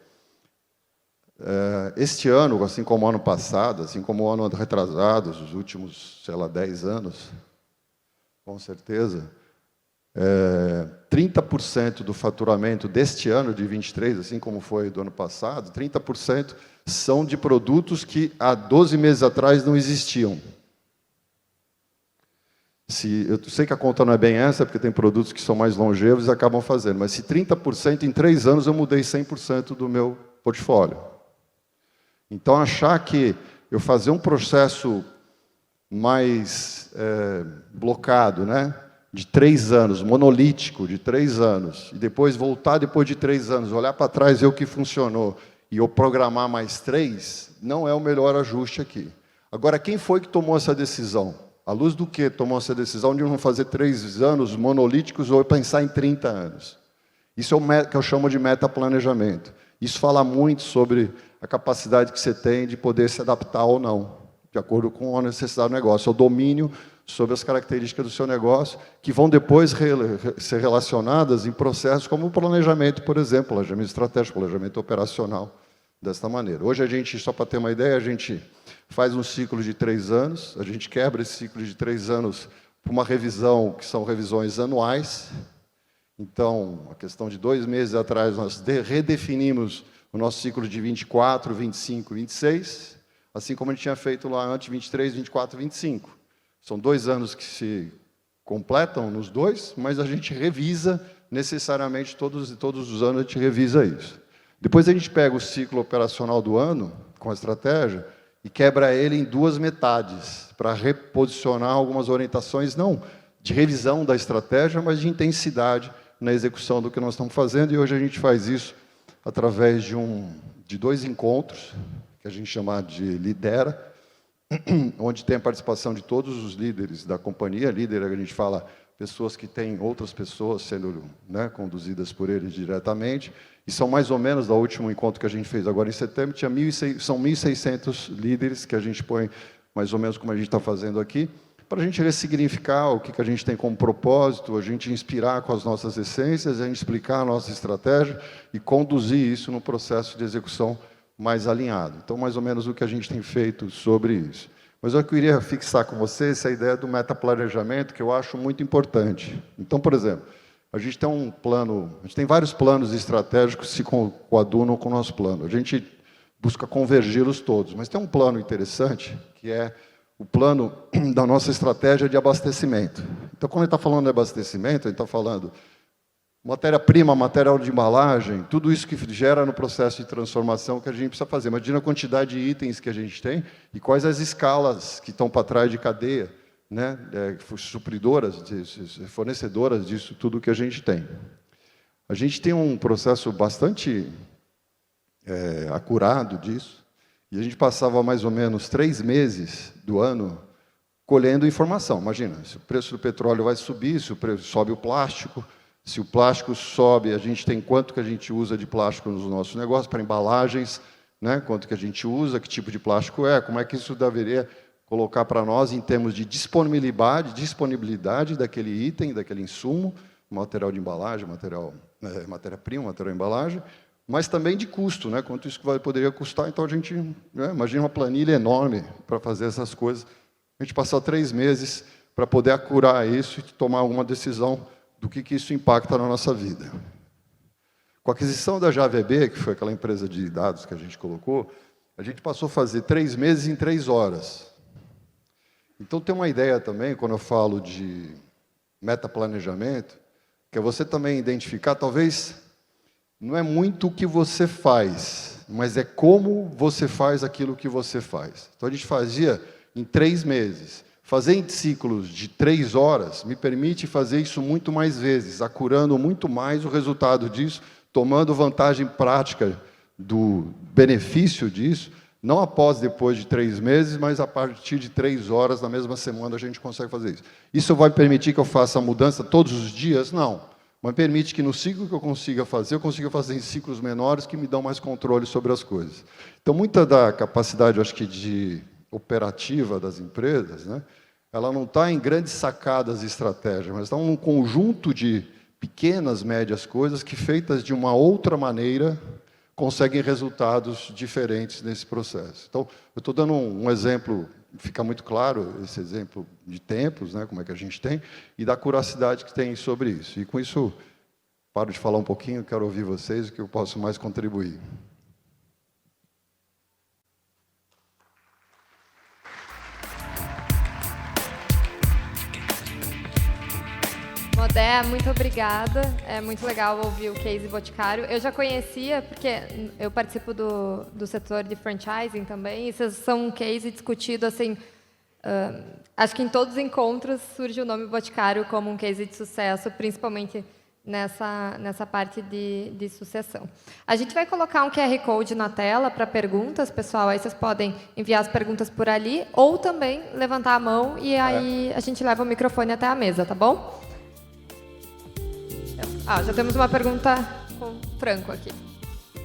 este ano, assim como o ano passado, assim como o ano retrasado, os últimos, sei lá, 10 anos, com certeza, 30% do faturamento deste ano, de 23, assim como foi do ano passado, 30% são de produtos que há 12 meses atrás não existiam. Eu sei que a conta não é bem essa, porque tem produtos que são mais longevos e acabam fazendo, mas se 30%, em 3 anos eu mudei 100% do meu portfólio. Então, achar que eu fazer um processo mais blocado, né, de 3 anos, monolítico, de 3 anos, e depois voltar depois de 3 anos, olhar para trás, ver o que funcionou, e eu programar mais 3, não é o melhor ajuste aqui. Agora, quem foi que tomou essa decisão? À luz do que tomou essa decisão de não fazer 3 anos monolíticos ou pensar em 30 anos? Isso é o que eu chamo de metaplanejamento. Isso fala muito sobre a capacidade que você tem de poder se adaptar ou não, de acordo com a necessidade do negócio, o domínio sobre as características do seu negócio, que vão depois ser relacionadas em processos como o planejamento, por exemplo, planejamento estratégico, planejamento operacional, desta maneira. Hoje a gente, só para ter uma ideia, a gente faz um ciclo de 3 anos, a gente quebra esse ciclo de 3 anos para uma revisão, que são revisões anuais. Então, a questão de 2 meses atrás, nós redefinimos o nosso ciclo de 24, 25, 26, assim como a gente tinha feito lá antes, 23, 24, 25. São 2 anos que se completam nos dois, mas a gente revisa necessariamente, todos os anos a gente revisa isso. Depois a gente pega o ciclo operacional do ano, com a estratégia, e quebra ele em 2 metades, para reposicionar algumas orientações, não de revisão da estratégia, mas de intensidade na execução do que nós estamos fazendo, e hoje a gente faz isso através de 2 encontros, que a gente chama de Lidera, onde tem a participação de todos os líderes da companhia. Líder, a gente fala pessoas que têm outras pessoas sendo, né, conduzidas por eles diretamente, e são mais ou menos, do último encontro que a gente fez agora em setembro, são 1.600 líderes que a gente põe, mais ou menos como a gente está fazendo aqui, para a gente ressignificar o que a gente tem como propósito, a gente inspirar com as nossas essências, a gente explicar a nossa estratégia e conduzir isso no processo de execução mais alinhado. Então, mais ou menos o que a gente tem feito sobre isso. Mas eu queria fixar com você essa ideia do metaplanejamento, que eu acho muito importante. Então, por exemplo, a gente tem um plano, a gente tem vários planos estratégicos que se coadunam com o nosso plano. A gente busca convergi-los todos, mas tem um plano interessante, que é o plano da nossa estratégia de abastecimento. Então, quando ele está falando de abastecimento, ele está falando matéria-prima, material de embalagem, tudo isso que gera no processo de transformação que a gente precisa fazer. Imagina a quantidade de itens que a gente tem e quais as escalas que estão para trás de cadeia, né, supridoras, fornecedoras disso tudo que a gente tem. A gente tem um processo bastante acurado disso, e a gente passava mais ou menos 3 meses do ano colhendo informação. Imagina, se o preço do petróleo vai subir, se o preço sobe o plástico, se o plástico sobe, a gente tem quanto que a gente usa de plástico nos nossos negócios, para embalagens, né, quanto que a gente usa, que tipo de plástico é, como é que isso deveria colocar para nós em termos de disponibilidade daquele item, daquele insumo, material de embalagem, matéria-prima, material de embalagem, mas também de custo, né, quanto isso poderia custar. Então, a gente, né, imagina uma planilha enorme para fazer essas coisas. A gente passou 3 meses para poder acurar isso e tomar alguma decisão do que isso impacta na nossa vida. Com a aquisição da JVB, que foi aquela empresa de dados que a gente colocou, a gente passou a fazer 3 meses em 3 horas. Então, tem uma ideia também, quando eu falo de metaplanejamento, que é você também identificar, talvez, não é muito o que você faz, mas é como você faz aquilo que você faz. Então, a gente fazia em 3 meses. Fazer em ciclos de 3 horas me permite fazer isso muito mais vezes, acurando muito mais o resultado disso, tomando vantagem prática do benefício disso, não depois de 3 meses, mas a partir de 3 horas na mesma semana a gente consegue fazer isso. Isso vai permitir que eu faça a mudança todos os dias? Não. Mas permite que no ciclo que eu consiga fazer em ciclos menores que me dão mais controle sobre as coisas. Então, muita da capacidade, eu acho que, de operativa das empresas, né, ela não está em grandes sacadas e estratégias, mas está num conjunto de pequenas, médias coisas que, feitas de uma outra maneira, conseguem resultados diferentes nesse processo. Então, eu estou dando um exemplo, fica muito claro esse exemplo de tempos, né, como é que a gente tem, e da curiosidade que tem sobre isso. E com isso, paro de falar um pouquinho, quero ouvir vocês, o que eu posso mais contribuir. Modé, muito obrigada. É muito legal ouvir o case Boticário. Eu já conhecia, porque eu participo do setor de franchising também, e vocês são um case discutido, assim, acho que em todos os encontros surge o nome Boticário como um case de sucesso, principalmente nessa parte de sucessão. A gente vai colocar um QR Code na tela para perguntas, pessoal, aí vocês podem enviar as perguntas por ali, ou também levantar a mão, e aí a gente leva o microfone até a mesa, tá bom? Já temos uma pergunta com o Franco aqui. Se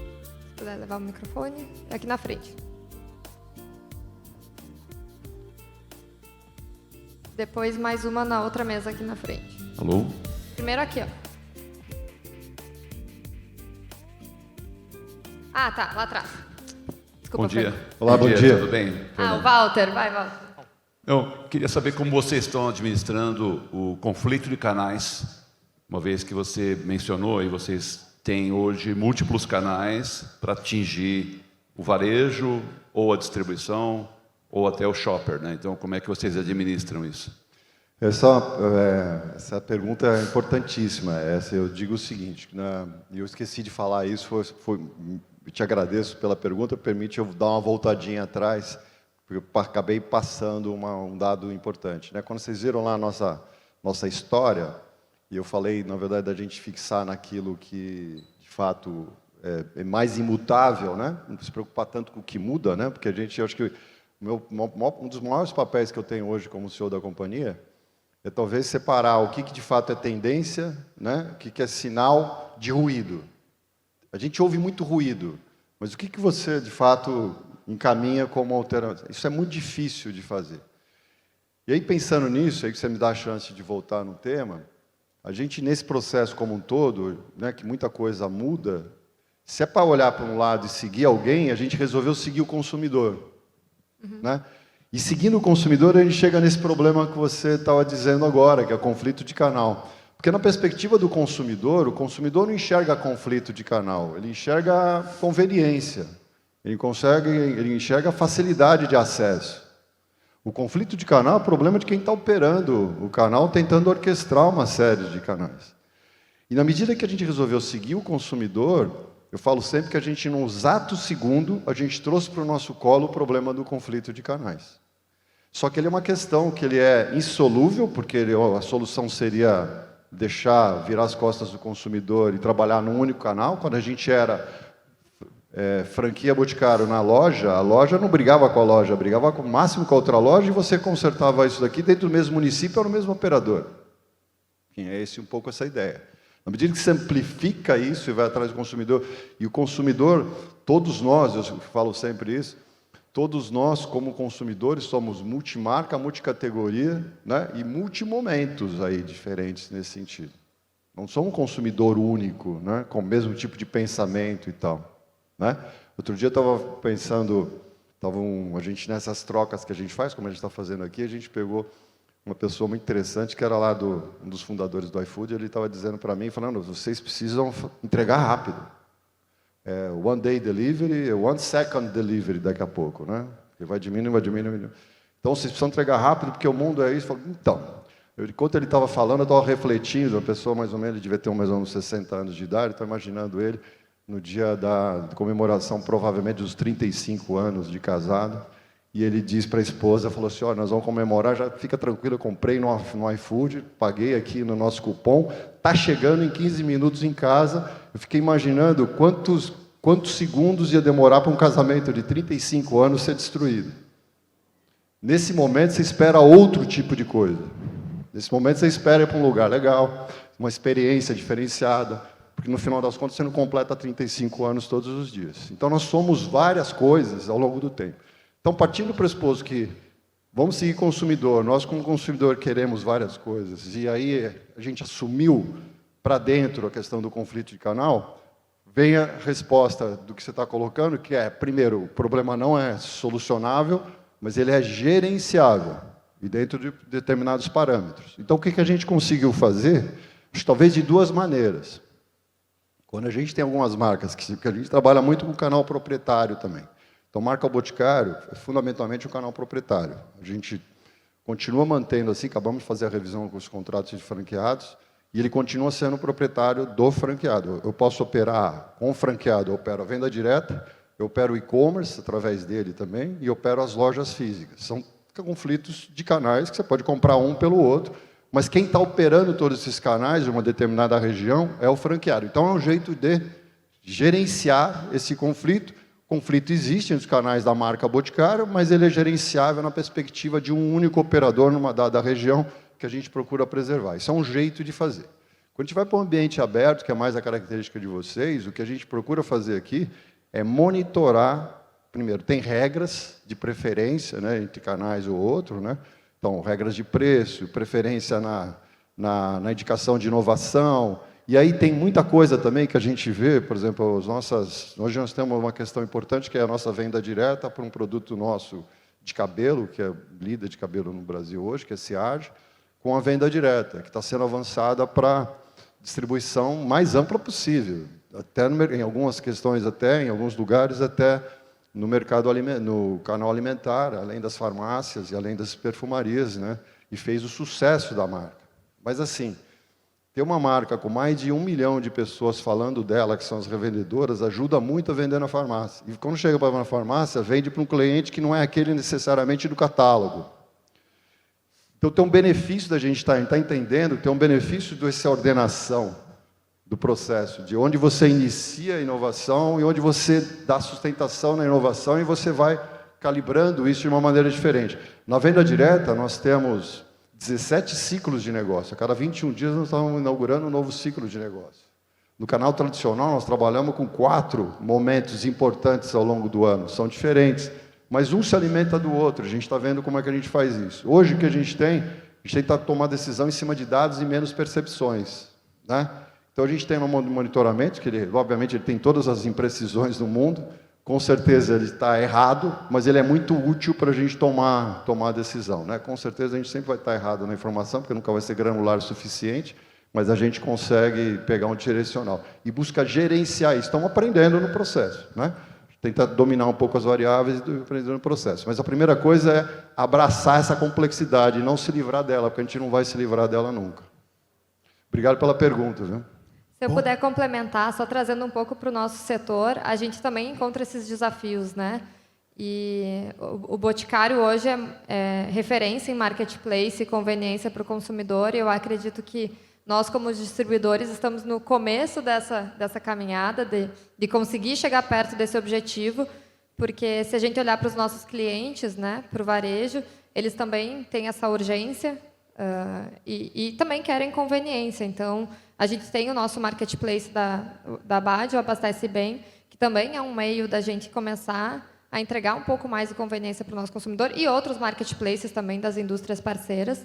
puder levar o microfone, aqui na frente. Depois mais uma na outra mesa aqui na frente. Alô? Primeiro aqui, ó. Tá, lá atrás. Desculpa, Bom dia. Franco. Olá, bom dia. Tudo bem? O Walter, vai, Walter. Eu queria saber como vocês estão administrando o conflito de canais, uma vez que você mencionou e vocês têm hoje múltiplos canais para atingir o varejo, ou a distribuição, ou até o shopper, né? Então, como é que vocês administram isso? Essa pergunta é importantíssima. Eu digo o seguinte, eu esqueci de falar isso, eu te agradeço pela pergunta, permite eu dar uma voltadinha atrás, porque eu acabei passando um dado importante, né? Quando vocês viram lá a nossa história, e eu falei, na verdade, da gente fixar naquilo que, de fato, é mais imutável, né? Não se preocupar tanto com o que muda, né? Porque eu acho que um dos maiores papéis que eu tenho hoje como CEO da companhia é talvez separar o que de fato é tendência, né? O que é sinal de ruído. A gente ouve muito ruído, mas o que você, de fato, encaminha como alternativa? Isso é muito difícil de fazer. E aí, pensando nisso, aí que você me dá a chance de voltar no tema, a gente, nesse processo como um todo, né, que muita coisa muda, se é para olhar para um lado e seguir alguém, a gente resolveu seguir o consumidor. Né? E seguindo o consumidor, a gente chega nesse problema que você estava dizendo agora, que é o conflito de canal. Porque na perspectiva do consumidor, o consumidor não enxerga conflito de canal, ele enxerga conveniência, ele enxerga facilidade de acesso. O conflito de canal é o problema de quem está operando o canal, tentando orquestrar uma série de canais. E na medida que a gente resolveu seguir o consumidor, eu falo sempre que a gente, num exato segundo, a gente trouxe para o nosso colo o problema do conflito de canais. Só que ele é uma questão que ele é insolúvel, porque a solução seria virar as costas do consumidor e trabalhar num único canal. Quando a gente era franquia Boticário na loja, a loja não brigava com a loja, brigava com o máximo com a outra loja, e você consertava isso daqui dentro do mesmo município ou no mesmo operador. É um pouco essa ideia. Na medida que você amplifica isso e vai atrás do consumidor, e o consumidor, todos nós, eu falo sempre isso, todos nós, como consumidores, somos multimarca, multicategoria, né, e multimomentos aí diferentes nesse sentido. Não somos um consumidor único, né, com o mesmo tipo de pensamento e tal. Né? Outro dia eu estava pensando, a gente nessas trocas que a gente faz, como a gente está fazendo aqui, a gente pegou uma pessoa muito interessante, que era lá um dos fundadores do iFood, ele estava dizendo para mim, falando, vocês precisam entregar rápido. One day delivery, 1 second delivery daqui a pouco, né? Porque vai diminuindo. Então, vocês precisam entregar rápido, porque o mundo é isso. Enquanto ele estava falando, eu estava refletindo, a pessoa mais ou menos, ele devia ter mais ou menos 60 anos de idade, estou imaginando ele, no dia da comemoração, provavelmente, dos 35 anos de casado, e ele diz para a esposa, falou assim, nós vamos comemorar, já fica tranquilo, eu comprei no iFood, paguei aqui no nosso cupom, está chegando em 15 minutos em casa. Eu fiquei imaginando quantos segundos ia demorar para um casamento de 35 anos ser destruído. Nesse momento, você espera outro tipo de coisa. Nesse momento, você espera ir para um lugar legal, uma experiência diferenciada, porque, no final das contas, você não completa 35 anos todos os dias. Então, nós somos várias coisas ao longo do tempo. Então, partindo do pressuposto que vamos seguir consumidor, nós, como consumidor, queremos várias coisas, e aí a gente assumiu para dentro a questão do conflito de canal, vem a resposta do que você está colocando, que é, primeiro, o problema não é solucionável, mas ele é gerenciável, e dentro de determinados parâmetros. Então, o que a gente conseguiu fazer? Acho, talvez de duas maneiras. Quando a gente tem algumas marcas, que a gente trabalha muito com o canal proprietário também. Então, marca Boticário é fundamentalmente um canal proprietário. A gente continua mantendo assim, acabamos de fazer a revisão com os contratos de franqueados, e ele continua sendo proprietário do franqueado. Eu posso operar com o franqueado, eu opero a venda direta, eu opero o e-commerce através dele também, e opero as lojas físicas. São conflitos de canais que você pode comprar um pelo outro, mas quem está operando todos esses canais de uma determinada região é o franqueado. Então, é um jeito de gerenciar esse conflito. O conflito existe entre os canais da marca Boticário, mas ele é gerenciável na perspectiva de um único operador numa dada região que a gente procura preservar. Isso é um jeito de fazer. Quando a gente vai para um ambiente aberto, que é mais a característica de vocês, o que a gente procura fazer aqui é monitorar. Primeiro, tem regras de preferência, né, entre canais ou outro, né? Então, regras de preço, preferência na indicação de inovação. E aí tem muita coisa também que a gente vê, por exemplo, hoje nós temos uma questão importante, que é a nossa venda direta para um produto nosso de cabelo, que é líder de cabelo no Brasil hoje, que é Ciage, com a venda direta, que está sendo avançada para distribuição mais ampla possível. Até em algumas questões, até em alguns lugares, até no mercado no canal alimentar, além das farmácias e além das perfumarias, né? E fez o sucesso da marca. Mas assim, ter uma marca com mais de 1 milhão de pessoas falando dela, que são as revendedoras, ajuda muito a vender na farmácia. E quando chega para a farmácia, vende para um cliente que não é aquele necessariamente do catálogo. Então tem um benefício da gente estar entendendo, tem um benefício dessa ordenação do processo, de onde você inicia a inovação e onde você dá sustentação na inovação e você vai calibrando isso de uma maneira diferente. Na venda direta, nós temos 17 ciclos de negócio. A cada 21 dias, nós estamos inaugurando um novo ciclo de negócio. No canal tradicional, nós trabalhamos com 4 momentos importantes ao longo do ano. São diferentes, mas um se alimenta do outro. A gente está vendo como é que a gente faz isso. Hoje, o que a gente tenta tomar decisão em cima de dados e menos percepções, né? Então, a gente tem um monitoramento, que ele, obviamente, ele tem todas as imprecisões do mundo, com certeza ele está errado, mas ele é muito útil para a gente tomar a decisão, né? Com certeza a gente sempre vai estar errado na informação, porque nunca vai ser granular o suficiente, mas a gente consegue pegar um direcional. E busca gerenciar isso. Estamos aprendendo no processo, né? Tentar dominar um pouco as variáveis e aprender no processo. Mas a primeira coisa é abraçar essa complexidade e não se livrar dela, porque a gente não vai se livrar dela nunca. Obrigado pela pergunta, viu? Se eu puder complementar, só trazendo um pouco para o nosso setor, a gente também encontra esses desafios, né? E o Boticário hoje é referência em marketplace e conveniência para o consumidor, e eu acredito que nós, como distribuidores, estamos no começo dessa caminhada de conseguir chegar perto desse objetivo, porque se a gente olhar para os nossos clientes, né, para o varejo, eles também têm essa urgência e também querem conveniência. Então, a gente tem o nosso marketplace da Bad, o Abastece Bem, que também é um meio da gente começar a entregar um pouco mais de conveniência para o nosso consumidor, e outros marketplaces também das indústrias parceiras.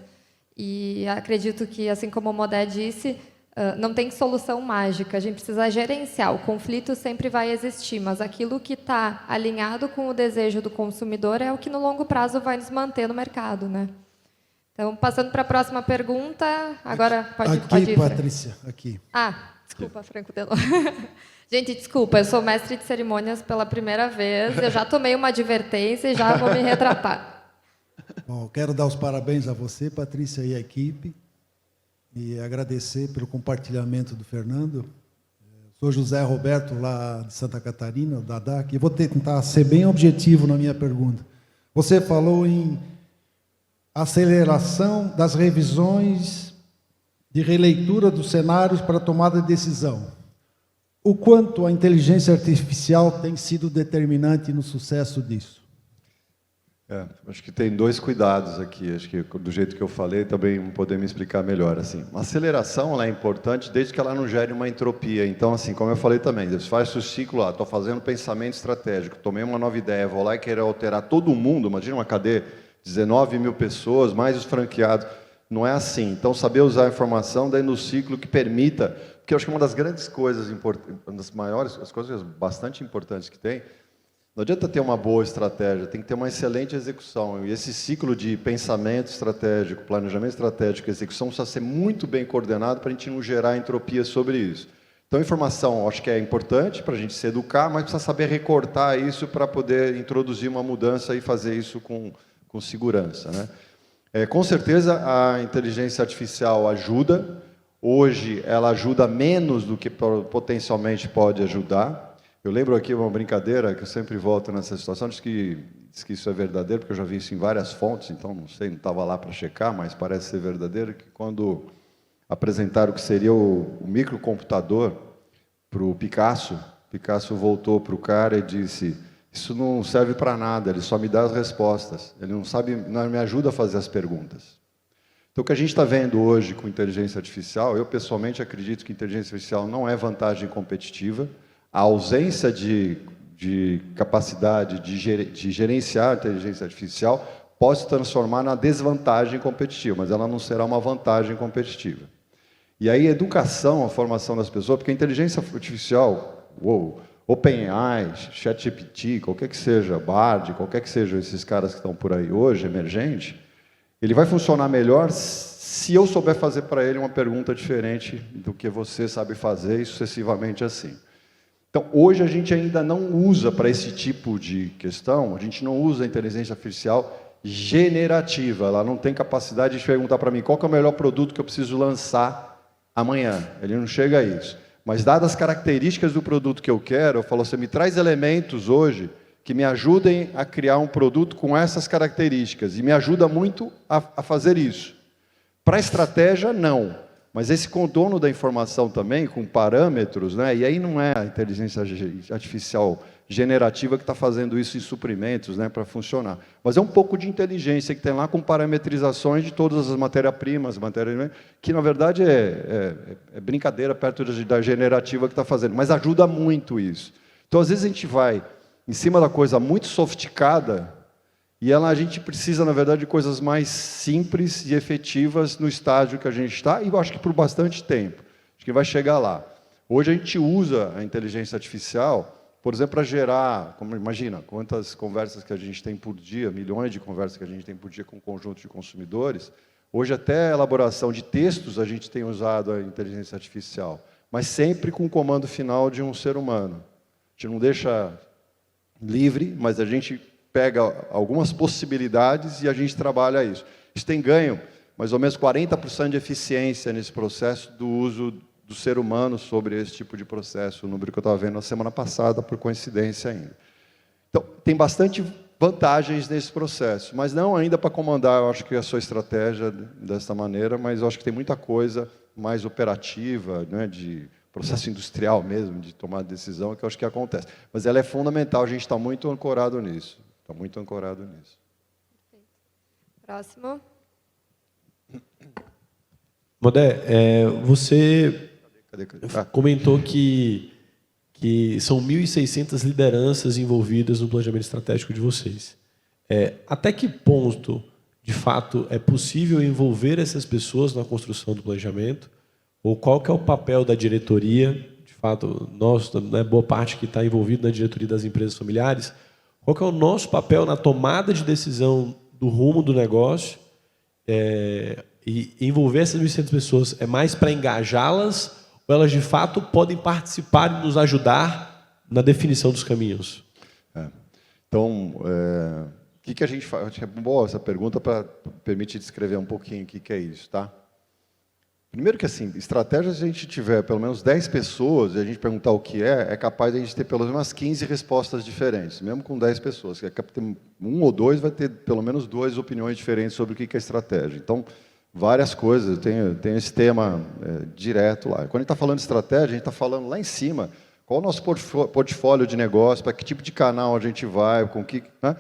E acredito que, assim como o Modé disse, não tem solução mágica, a gente precisa gerenciar. O conflito sempre vai existir, mas aquilo que está alinhado com o desejo do consumidor é o que, no longo prazo, vai nos manter no mercado, né? Então, passando para a próxima pergunta, agora pode ir, aqui, Patrícia, aqui. Desculpa, Franco Delon. Gente, desculpa, eu sou mestre de cerimônias pela primeira vez, eu já tomei uma advertência e já vou me retratar. Bom, quero dar os parabéns a você, Patrícia, e a equipe, e agradecer pelo compartilhamento do Fernando. Sou José Roberto, lá de Santa Catarina, da DAC, e vou tentar ser bem objetivo na minha pergunta. Você falou em aceleração das revisões de releitura dos cenários para tomada de decisão. o quanto a inteligência artificial tem sido determinante no sucesso disso? Acho que tem dois cuidados aqui. Acho que do jeito que eu falei também poder me explicar melhor. Assim, a aceleração ela é importante desde que ela não gere uma entropia. Então, assim, como eu falei também, você faz o ciclo lá, estou fazendo pensamento estratégico, tomei uma nova ideia, vou lá e quero alterar todo mundo. Imagina uma cadeia, 19 mil pessoas, mais os franqueados. Não é assim. Então, saber usar a informação daí no ciclo que permita, porque eu acho que uma das grandes coisas, uma das maiores, as coisas bastante importantes que tem. Não adianta ter uma boa estratégia, tem que ter uma excelente execução. E esse ciclo de pensamento estratégico, planejamento estratégico e execução precisa ser muito bem coordenado para a gente não gerar entropia sobre isso. Então, a informação, acho que é importante para a gente se educar, mas precisa saber recortar isso para poder introduzir uma mudança e fazer isso com segurança, né? Com certeza, a inteligência artificial ajuda. Hoje, ela ajuda menos do que potencialmente pode ajudar. Eu lembro aqui uma brincadeira, que eu sempre volto nessa situação, diz que isso é verdadeiro, porque eu já vi isso em várias fontes, então não sei, não estava lá para checar, mas parece ser verdadeiro, que quando apresentaram o que seria o microcomputador para o Picasso voltou para o cara e disse, isso não serve para nada, ele só me dá as respostas, ele não me ajuda a fazer as perguntas. Então, o que a gente está vendo hoje com inteligência artificial, eu pessoalmente acredito que inteligência artificial não é vantagem competitiva. A ausência de capacidade de gerenciar a inteligência artificial pode se transformar na desvantagem competitiva, mas ela não será uma vantagem competitiva. E aí, a educação, a formação das pessoas, porque a inteligência artificial, OpenAI, ChatGPT, qualquer que seja, Bard, qualquer que sejam esses caras que estão por aí hoje, emergente, ele vai funcionar melhor se eu souber fazer para ele uma pergunta diferente do que você sabe fazer e sucessivamente assim. Então, hoje a gente ainda não usa para esse tipo de questão, a gente não usa a inteligência artificial generativa, ela não tem capacidade de perguntar para mim qual que é o melhor produto que eu preciso lançar amanhã, ele não chega a isso. Mas, dadas as características do produto que eu quero, eu falo, você me traz elementos hoje que me ajudem a criar um produto com essas características, e me ajuda muito a fazer isso. Para a estratégia, não. Mas esse contorno da informação também, com parâmetros, né? E aí não é a inteligência artificial generativa que está fazendo isso em suprimentos, né, para funcionar. Mas é um pouco de inteligência que tem lá com parametrizações de todas as matérias-primas, que na verdade é brincadeira perto da generativa que está fazendo, mas ajuda muito isso. Então, às vezes, a gente vai em cima da coisa muito sofisticada, e a gente precisa, na verdade, de coisas mais simples e efetivas no estágio que a gente está, e eu acho que por bastante tempo. Acho que vai chegar lá. Hoje a gente usa a inteligência artificial, por exemplo, para gerar, imagina, quantas conversas que a gente tem por dia, milhões de conversas que a gente tem por dia com um conjunto de consumidores. Hoje, até a elaboração de textos, a gente tem usado a inteligência artificial, mas sempre com o comando final de um ser humano. A gente não deixa livre, mas a gente pega algumas possibilidades e a gente trabalha isso. Isso tem ganho mais ou menos 40% de eficiência nesse processo do uso do ser humano sobre esse tipo de processo, o número que eu estava vendo na semana passada, por coincidência ainda. Então, tem bastante vantagens nesse processo, mas não ainda para comandar, eu acho que a sua estratégia dessa maneira, mas eu acho que tem muita coisa mais operativa, né, de processo industrial mesmo, de tomar decisão, que eu acho que acontece. Mas ela é fundamental, a gente está muito ancorado nisso. Está muito ancorado nisso. Próximo. Modé, você Cadê? comentou que são 1.600 lideranças envolvidas no planejamento estratégico de vocês. Até que ponto, de fato, é possível envolver essas pessoas na construção do planejamento? Ou qual que é o papel da diretoria? De fato, nós, né, boa parte que está envolvido na diretoria das empresas familiares, qual que é o nosso papel na tomada de decisão do rumo do negócio? E envolver essas 1.600 pessoas é mais para engajá-las ou elas, de fato, podem participar e nos ajudar na definição dos caminhos? Então, o que a gente faz? Acho que é boa essa pergunta para permitir descrever um pouquinho o que é isso, tá? Primeiro que, assim, estratégia, se a gente tiver pelo menos 10 pessoas e a gente perguntar o que é capaz de a gente ter pelo menos umas 15 respostas diferentes, mesmo com 10 pessoas. Um ou dois vai ter pelo menos 2 opiniões diferentes sobre o que é estratégia. Então, várias coisas, eu tenho esse tema direto lá. Quando a gente está falando de estratégia, a gente está falando lá em cima, Qual o nosso portfólio de negócio, para que tipo de canal a gente vai, com que, né?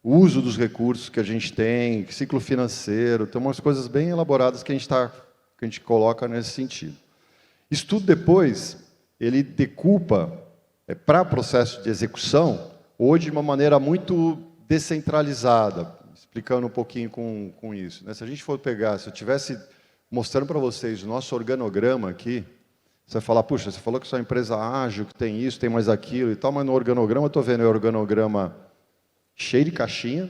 O uso dos recursos que a gente tem, ciclo financeiro, tem umas coisas bem elaboradas que a gente coloca nesse sentido. Isso tudo depois, ele decupa para processo de execução, hoje de uma maneira muito descentralizada, explicando um pouquinho com isso, né? Se a gente for pegar, se eu estivesse mostrando para vocês o nosso organograma aqui, você vai falar, puxa, você falou que sua empresa ágil, que tem isso, tem mais aquilo e tal, mas no organograma eu estou vendo o organograma cheio de caixinha,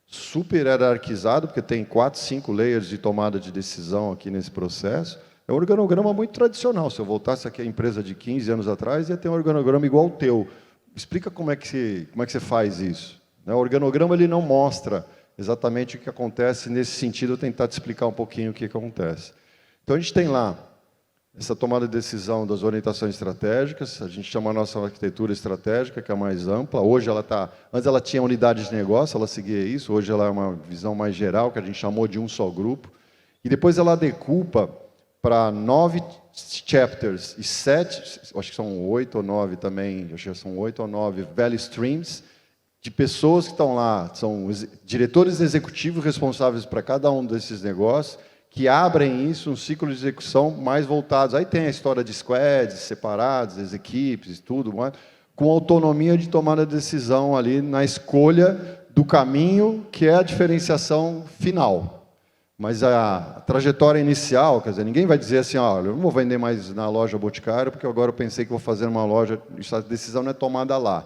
super hierarquizado, porque tem 4, 5 layers de tomada de decisão aqui nesse processo. É um organograma muito tradicional. Se eu voltasse aqui à empresa de 15 anos atrás, ia ter um organograma igual ao teu. Explica como é que você faz isso. O organograma ele não mostra exatamente o que acontece. Nesse sentido, eu tentar te explicar um pouquinho o que acontece. Então, a gente tem lá essa tomada de decisão das orientações estratégicas, a gente chama a nossa arquitetura estratégica, que é a mais ampla. Hoje ela está, antes ela tinha unidades de negócio, ela seguia isso, hoje ela é uma visão mais geral, que a gente chamou de um só grupo. E depois ela decupa para 9 chapters e 7, acho que são 8 ou 9 também, acho que são 8 ou 9 value streams, de pessoas que estão lá, são diretores executivos responsáveis para cada um desses negócios, que abrem isso, um ciclo de execução mais voltados. Aí tem a história de squads separados, as equipes, tudo, com autonomia de tomada de decisão ali na escolha do caminho, que é a diferenciação final. Mas a trajetória inicial, quer dizer, ninguém vai dizer assim, olha, eu não vou vender mais na loja Boticário, porque agora eu pensei que vou fazer uma loja, a decisão não é tomada lá.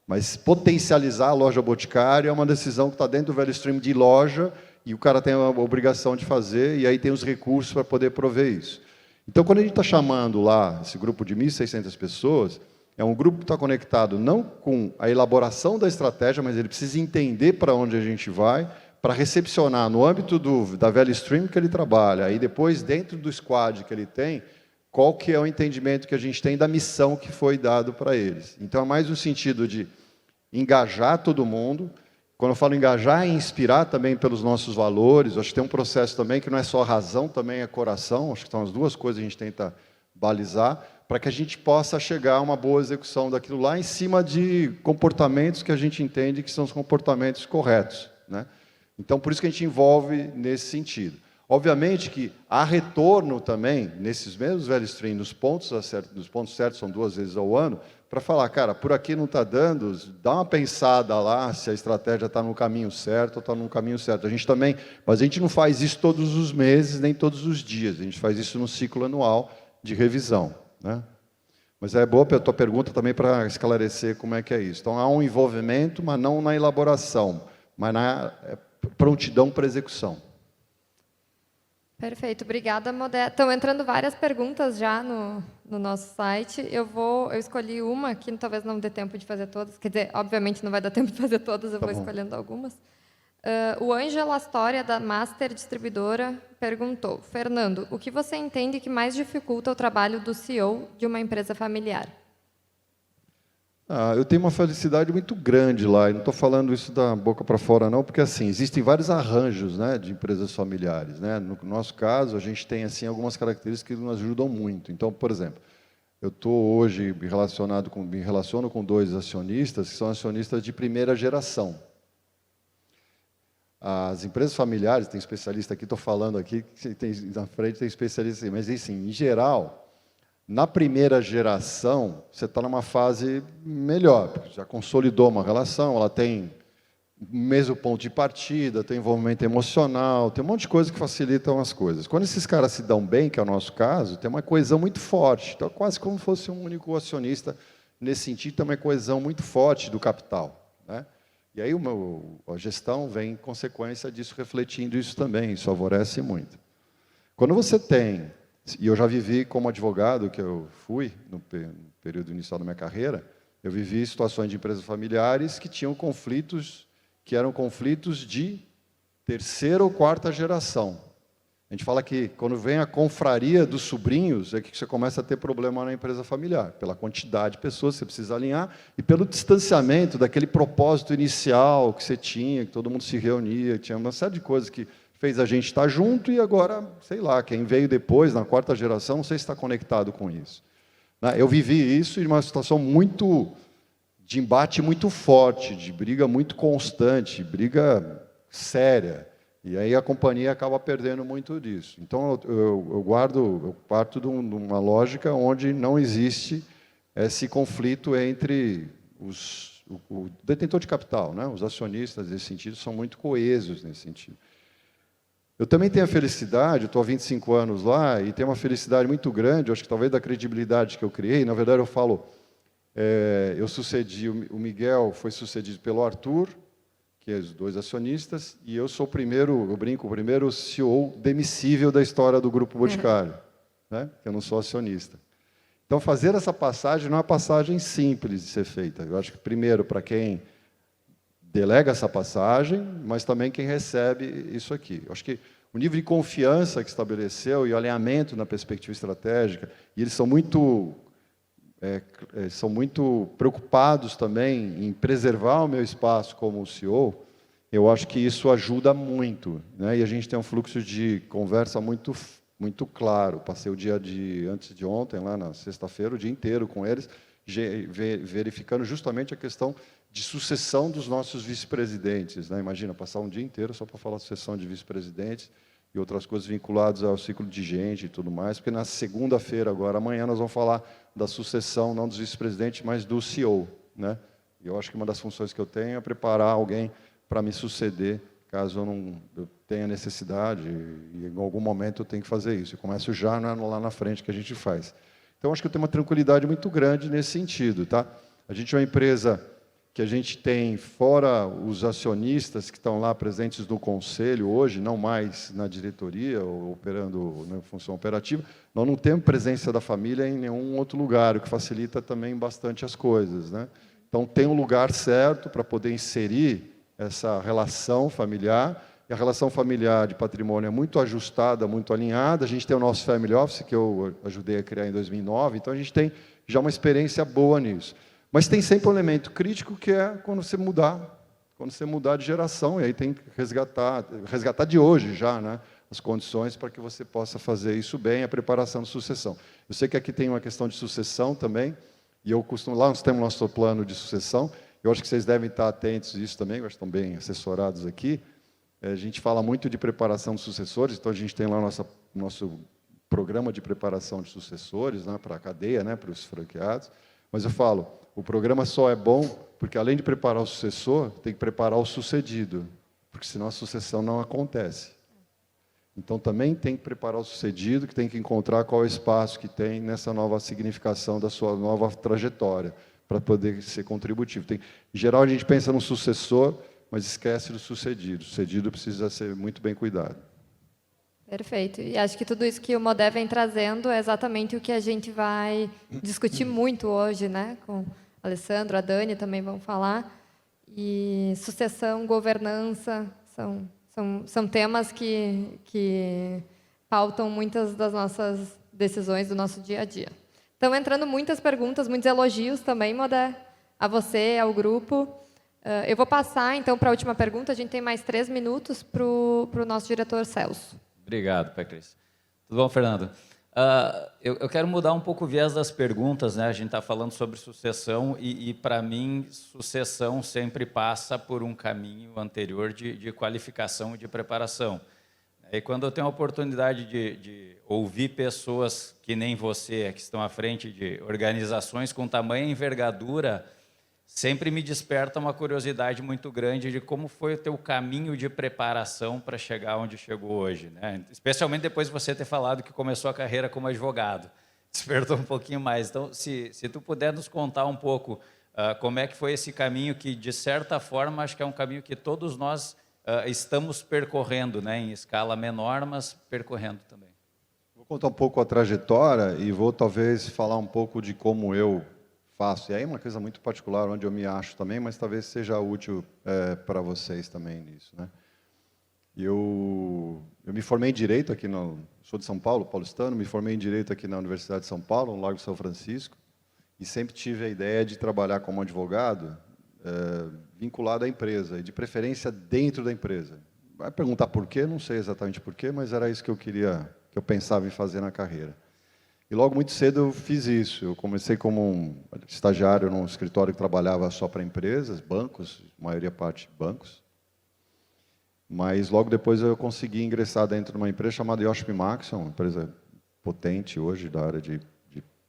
Mas potencializar a loja Boticário é uma decisão que está dentro do value stream de loja, e o cara tem a obrigação de fazer, e aí tem os recursos para poder prover isso. Então, quando a gente está chamando lá esse grupo de 1.600 pessoas, é um grupo que está conectado não com a elaboração da estratégia, mas ele precisa entender para onde a gente vai, para recepcionar no âmbito da value stream que ele trabalha, aí depois, dentro do squad que ele tem, qual que é o entendimento que a gente tem da missão que foi dado para eles. Então, é mais no sentido de engajar todo mundo. Quando eu falo engajar, é inspirar também pelos nossos valores. Acho que tem um processo também que não é só razão, também é coração. Acho que são as duas coisas que a gente tenta balizar, para que a gente possa chegar a uma boa execução daquilo lá, em cima de comportamentos que a gente entende que são os comportamentos corretos, né? Então, por isso que a gente envolve nesse sentido. Obviamente que há retorno também, nesses mesmos value stream, nos pontos certos, são 2 vezes ao ano, para falar, cara, por aqui não está dando, dá uma pensada lá se a estratégia está no caminho certo ou está no caminho certo. A gente também, mas a gente não faz isso todos os meses, nem todos os dias. A gente faz isso no ciclo anual de revisão, né? Mas é boa a tua pergunta também para esclarecer como é que é isso. Então, há um envolvimento, mas não na elaboração, mas na prontidão para execução. Perfeito, obrigada, Modé. Estão entrando várias perguntas já no nosso site. Eu escolhi uma, que talvez não dê tempo de fazer todas. Quer dizer, obviamente não vai dar tempo de fazer todas, eu vou escolhendo algumas. O Ângelo Astória, da Master Distribuidora, perguntou: Fernando, o que você entende que mais dificulta o trabalho do CEO de uma empresa familiar? Eu tenho uma felicidade muito grande lá, e não estou falando isso da boca para fora, não, porque assim, existem vários arranjos, né, de empresas familiares, né? No nosso caso, a gente tem assim, algumas características que nos ajudam muito. Então, por exemplo, eu estou hoje me relaciono com 2 acionistas, que são acionistas de primeira geração. As empresas familiares, tem especialista aqui, estou falando aqui, na frente tem especialista, mas assim, em geral, na primeira geração, você está numa fase melhor, porque já consolidou uma relação, ela tem o mesmo ponto de partida, tem envolvimento emocional, tem um monte de coisas que facilitam as coisas. Quando esses caras se dão bem, que é o nosso caso, tem uma coesão muito forte. Então, quase como se fosse um único acionista. Nesse sentido, tem uma coesão muito forte do capital, né? E aí a gestão vem em consequência disso, refletindo isso também, isso favorece muito. Quando você tem... E eu já vivi como advogado, que eu fui no período inicial da minha carreira, eu vivi situações de empresas familiares que tinham conflitos, que eram conflitos de 3ª ou 4ª geração. A gente fala que quando vem a confraria dos sobrinhos, é que você começa a ter problema na empresa familiar, pela quantidade de pessoas que você precisa alinhar e pelo distanciamento daquele propósito inicial que você tinha, que todo mundo se reunia, tinha uma série de coisas que fez a gente estar junto, e agora, sei lá, quem veio depois, na 4ª geração, não sei se está conectado com isso. né? Eu vivi isso em uma situação de embate muito forte, de briga muito constante, briga séria. E aí a companhia acaba perdendo muito disso. Então, eu parto de uma lógica onde não existe esse conflito entre o detentor de capital, né? Os acionistas, nesse sentido, são muito coesos nesse sentido. Eu também tenho a felicidade, eu estou há 25 anos lá, e tenho uma felicidade muito grande, acho que talvez da credibilidade que eu criei. Na verdade, eu falo, eu sucedi, o Miguel foi sucedido pelo Arthur, que é os 2 acionistas, e eu sou o primeiro, eu brinco, o primeiro CEO demissível da história do Grupo Boticário, né? Que eu não sou acionista. Então, fazer essa passagem não é uma passagem simples de ser feita. Eu acho que, primeiro, para quem delega essa passagem, mas também quem recebe isso aqui. Eu acho que o nível de confiança que estabeleceu e o alinhamento na perspectiva estratégica, e eles são muito preocupados também em preservar o meu espaço como CEO, eu acho que isso ajuda muito, né? E a gente tem um fluxo de conversa muito claro. Passei o dia antes de ontem, lá na sexta-feira, o dia inteiro com eles, verificando justamente a questão de sucessão dos nossos vice-presidentes, né? Imagina, passar um dia inteiro só para falar sucessão de vice-presidentes e outras coisas vinculadas ao ciclo de gente e tudo mais, porque na segunda-feira, agora, amanhã, nós vamos falar da sucessão, não dos vice-presidentes, mas do CEO, né? E eu acho que uma das funções que eu tenho é preparar alguém para me suceder, caso eu tenha necessidade, e em algum momento eu tenho que fazer isso. Eu começo já, não é lá na frente que a gente faz. Então, acho que eu tenho uma tranquilidade muito grande nesse sentido, tá? A gente é uma empresa que a gente tem, fora os acionistas que estão lá presentes no conselho hoje, não mais na diretoria, ou operando na função operativa, nós não temos presença da família em nenhum outro lugar, o que facilita também bastante as coisas, né? Então, tem um lugar certo para poder inserir essa relação familiar, e a relação familiar de patrimônio é muito ajustada, muito alinhada. A gente tem o nosso Family Office, que eu ajudei a criar em 2009, então a gente tem já uma experiência boa nisso. Mas tem sempre um elemento crítico, que é quando você mudar de geração, e aí tem que resgatar de hoje já, né, as condições para que você possa fazer isso bem, a preparação de sucessão. Eu sei que aqui tem uma questão de sucessão também, e lá nós temos nosso plano de sucessão. Eu acho que vocês devem estar atentos a isso também, eu acho que estão bem assessorados aqui. A gente fala muito de preparação de sucessores, então a gente tem lá nosso programa de preparação de sucessores, né, para a cadeia, né, para os franqueados. Mas eu falo, o programa só é bom porque, além de preparar o sucessor, tem que preparar o sucedido, porque senão a sucessão não acontece. Então, também tem que preparar o sucedido, que tem que encontrar qual é o espaço que tem nessa nova significação da sua nova trajetória, para poder ser contributivo. Em geral, a gente pensa no sucessor, mas esquece do sucedido. O sucedido precisa ser muito bem cuidado. Perfeito. E acho que tudo isso que o Modé vem trazendo é exatamente o que a gente vai discutir muito hoje, né? Com o Alessandro, a Dani também vão falar. E sucessão, governança, são temas que pautam muitas das nossas decisões do nosso dia a dia. Estão entrando muitas perguntas, muitos elogios também, Modé, a você, ao grupo. Eu vou passar, então, para a última pergunta. A gente tem mais 3 minutos para o nosso diretor Celso. Obrigado, Patrícia. Tudo bom, Fernando? Eu quero mudar um pouco o viés das perguntas, né? A gente está falando sobre sucessão e para mim, sucessão sempre passa por um caminho anterior de qualificação e de preparação. E quando eu tenho a oportunidade de ouvir pessoas que nem você, que estão à frente de organizações com tamanha envergadura, sempre me desperta uma curiosidade muito grande de como foi o teu caminho de preparação para chegar onde chegou hoje, né? Especialmente depois de você ter falado que começou a carreira como advogado. Despertou um pouquinho mais. Então, se tu puder nos contar um pouco como é que foi esse caminho que, de certa forma, acho que é um caminho que todos nós estamos percorrendo, né? Em escala menor, mas percorrendo também. Vou contar um pouco a trajetória e vou, talvez, falar um pouco de como eu faço. E aí é uma coisa muito particular, onde eu me acho também, mas talvez seja útil para vocês também nisso, né? Eu me formei em Direito aqui, sou de São Paulo, paulistano, me formei em Direito aqui na Universidade de São Paulo, no Largo São Francisco, e sempre tive a ideia de trabalhar como advogado vinculado à empresa, e de preferência dentro da empresa. Vai perguntar por quê? Não sei exatamente por quê, mas era isso que eu pensava em fazer na carreira. E logo muito cedo eu fiz isso. Eu comecei como um estagiário num escritório que trabalhava só para empresas, bancos, maioria parte bancos. Mas logo depois eu consegui ingressar dentro de uma empresa chamada Yoship Maxon, uma empresa potente hoje da área de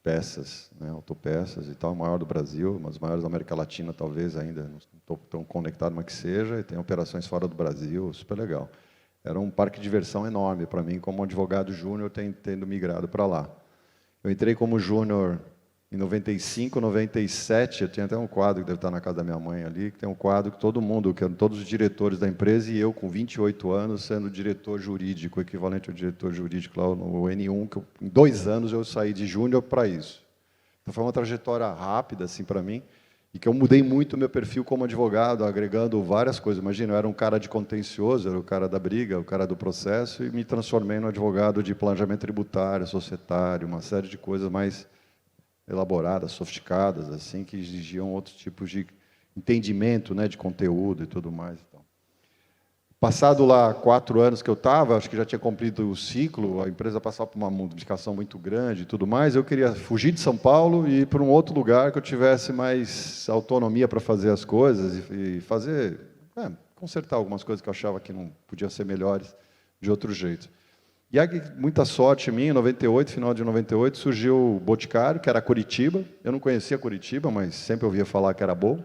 peças, né, autopeças e tal, maior do Brasil, uma das maiores da América Latina talvez ainda, não estou tão conectado, mas que seja, e tem operações fora do Brasil, super legal. Era um parque de diversão enorme para mim, como advogado júnior, tendo migrado para lá. Eu entrei como júnior em 95, 97, eu tinha até um quadro que deve estar na casa da minha mãe ali, que tem um quadro que todo mundo, que eram todos os diretores da empresa, e eu com 28 anos sendo diretor jurídico, equivalente ao diretor jurídico lá no N1, que em 2 anos eu saí de júnior para isso. Então foi uma trajetória rápida assim para mim, e que eu mudei muito o meu perfil como advogado, agregando várias coisas. Imagina, eu era um cara de contencioso, era o cara da briga, o cara do processo, e me transformei no advogado de planejamento tributário, societário, uma série de coisas mais elaboradas, sofisticadas, assim, que exigiam outros tipos de entendimento, né, de conteúdo e tudo mais. Então, passado lá 4 anos que eu estava, acho que já tinha cumprido o ciclo, a empresa passava por uma modificação muito grande e tudo mais, eu queria fugir de São Paulo e ir para um outro lugar que eu tivesse mais autonomia para fazer as coisas e fazer, consertar algumas coisas que eu achava que não podiam ser melhores de outro jeito. E aí, muita sorte minha, em 98, final de 98, surgiu o Boticário, que era Curitiba. Eu não conhecia Curitiba, mas sempre ouvia falar que era bom.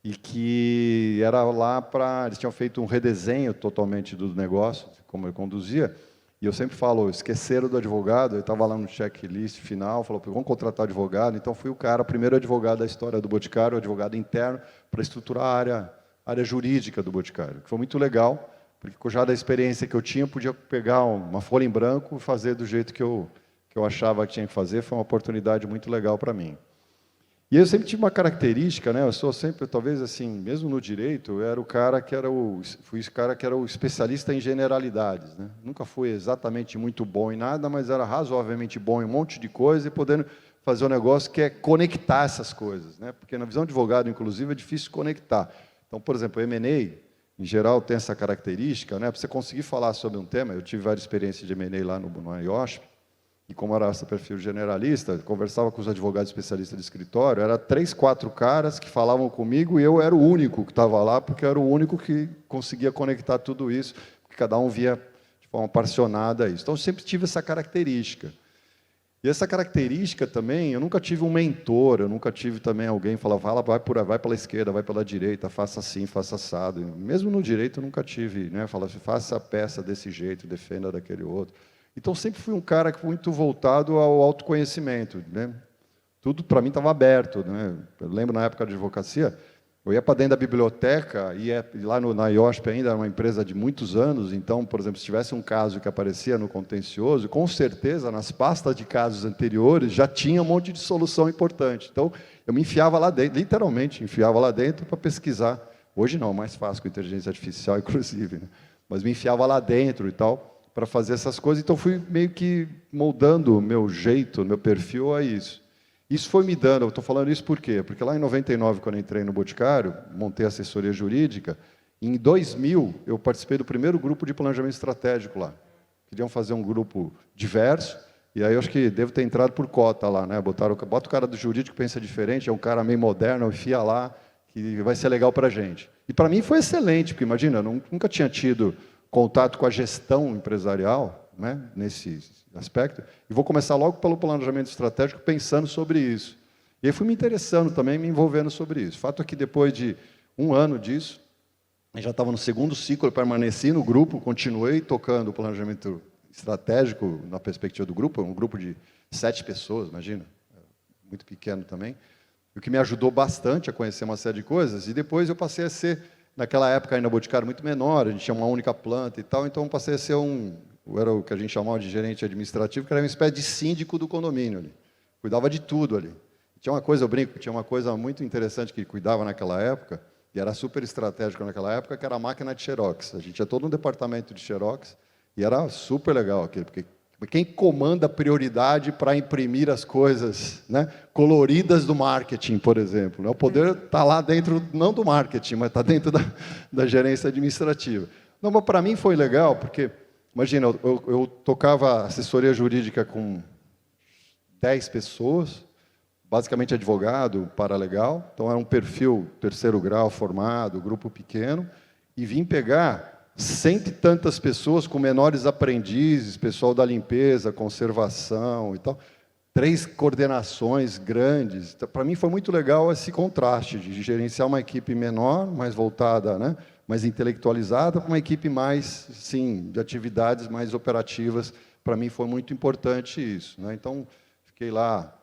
E que era lá para... Eles tinham feito um redesenho totalmente do negócio, como eu conduzia. E eu sempre falo, esqueceram do advogado, eu estava lá no checklist final, falou, vamos contratar advogado. Então, fui o primeiro advogado da história do Boticário, advogado interno, para estruturar a área jurídica do Boticário, que foi muito legal. Porque já da experiência que eu tinha, eu podia pegar uma folha em branco e fazer do jeito que eu achava que tinha que fazer. Foi uma oportunidade muito legal para mim. E eu sempre tive uma característica, né? Eu sou sempre, talvez assim, mesmo no direito, eu era fui esse cara que era o especialista em generalidades, né? Nunca fui exatamente muito bom em nada, mas era razoavelmente bom em um monte de coisa e podendo fazer um negócio que é conectar essas coisas, né? Porque na visão de advogado, inclusive, é difícil conectar. Então, por exemplo, o M&A, em geral, tem essa característica, né? Para você conseguir falar sobre um tema, eu tive várias experiências de M&A lá no IOSP, e como era esse perfil generalista, conversava com os advogados especialistas de escritório, era 3, 4 caras que falavam comigo, e eu era o único que estava lá, porque eu era o único que conseguia conectar tudo isso, porque cada um via de forma parcionada isso. Então, eu sempre tive essa característica. E essa característica também, eu nunca tive um mentor, eu nunca tive também alguém que falava, vai pela esquerda, vai pela direita, faça assim, faça assado. Mesmo no direito eu nunca tive, né? Falava, faça a peça desse jeito, defenda daquele outro. Então sempre fui um cara muito voltado ao autoconhecimento, né? Tudo para mim estava aberto, né? Eu lembro na época de advocacia, eu ia para dentro da biblioteca, e lá na IOSP ainda era uma empresa de muitos anos, então, por exemplo, se tivesse um caso que aparecia no contencioso, com certeza, nas pastas de casos anteriores, já tinha um monte de solução importante. Então, eu me enfiava lá dentro, literalmente, enfiava lá dentro para pesquisar. Hoje não, é mais fácil com inteligência artificial, inclusive, né? Mas me enfiava lá dentro e tal, para fazer essas coisas. Então, fui meio que moldando o meu jeito, o meu perfil a isso. Isso foi me dando, eu estou falando isso por quê? Porque lá em 99, quando eu entrei no Boticário, montei a assessoria jurídica, em 2000, eu participei do primeiro grupo de planejamento estratégico lá. Queriam fazer um grupo diverso, e aí eu acho que devo ter entrado por cota lá, né? Bota o cara do jurídico que pensa diferente, é um cara meio moderno, enfia lá, que vai ser legal para a gente. E para mim foi excelente, porque imagina, eu nunca tinha tido contato com a gestão empresarial, né, nesse aspecto, e vou começar logo pelo planejamento estratégico, pensando sobre isso. E aí fui me interessando também, me envolvendo sobre isso. Fato é que depois de 1 ano disso, eu já estava no 2º ciclo, eu permaneci no grupo, continuei tocando o planejamento estratégico na perspectiva do grupo, um grupo de 7 pessoas, imagina, muito pequeno também, o que me ajudou bastante a conhecer uma série de coisas, e depois eu passei a ser, naquela época ainda Boticário muito menor, a gente tinha uma única planta e tal, então passei a ser era o que a gente chamava de gerente administrativo, que era uma espécie de síndico do condomínio ali. Cuidava de tudo ali. Tinha uma coisa, eu brinco, tinha uma coisa muito interessante que cuidava naquela época, e era super estratégico naquela época, que era a máquina de xerox. A gente tinha todo um departamento de xerox, e era super legal aquilo, porque quem comanda a prioridade para imprimir as coisas, né, coloridas do marketing, por exemplo, né? O poder está lá dentro, não do marketing, mas está dentro da gerência administrativa. Não, mas para mim foi legal, porque, imagina, eu tocava assessoria jurídica com 10 pessoas, basicamente advogado, paralegal. Então, era um perfil terceiro grau formado, grupo pequeno, e vim pegar 100 e tantas pessoas com menores aprendizes, pessoal da limpeza, conservação e tal. 3 coordenações grandes. Então, para mim foi muito legal esse contraste de gerenciar uma equipe menor, mais voltada, né, mais intelectualizada, para uma equipe mais, sim, de atividades mais operativas. Para mim foi muito importante isso, né? Então, fiquei lá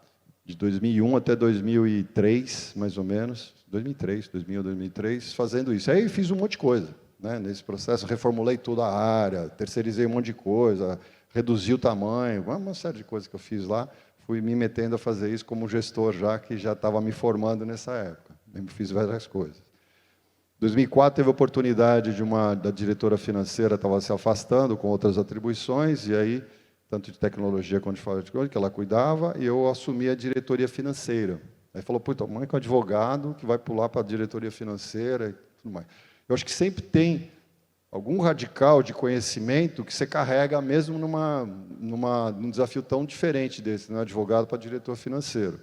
de 2001 até 2003, mais ou menos, 2003, fazendo isso. Aí fiz um monte de coisa, né, nesse processo, reformulei toda a área, terceirizei um monte de coisa, reduzi o tamanho, uma série de coisas que eu fiz lá. Fui me metendo a fazer isso como gestor, já que já estava me formando nessa época. Eu fiz várias coisas. Em 2004, teve a oportunidade da diretora financeira, estava se afastando com outras atribuições, e aí, tanto de tecnologia quanto de fora de coisa, que ela cuidava, e eu assumi a diretoria financeira. Aí falou, puta, mãe com advogado que vai pular para a diretoria financeira e tudo mais. Eu acho que sempre tem algum radical de conhecimento que você carrega mesmo num desafio tão diferente desse, né? Advogado para diretor financeiro.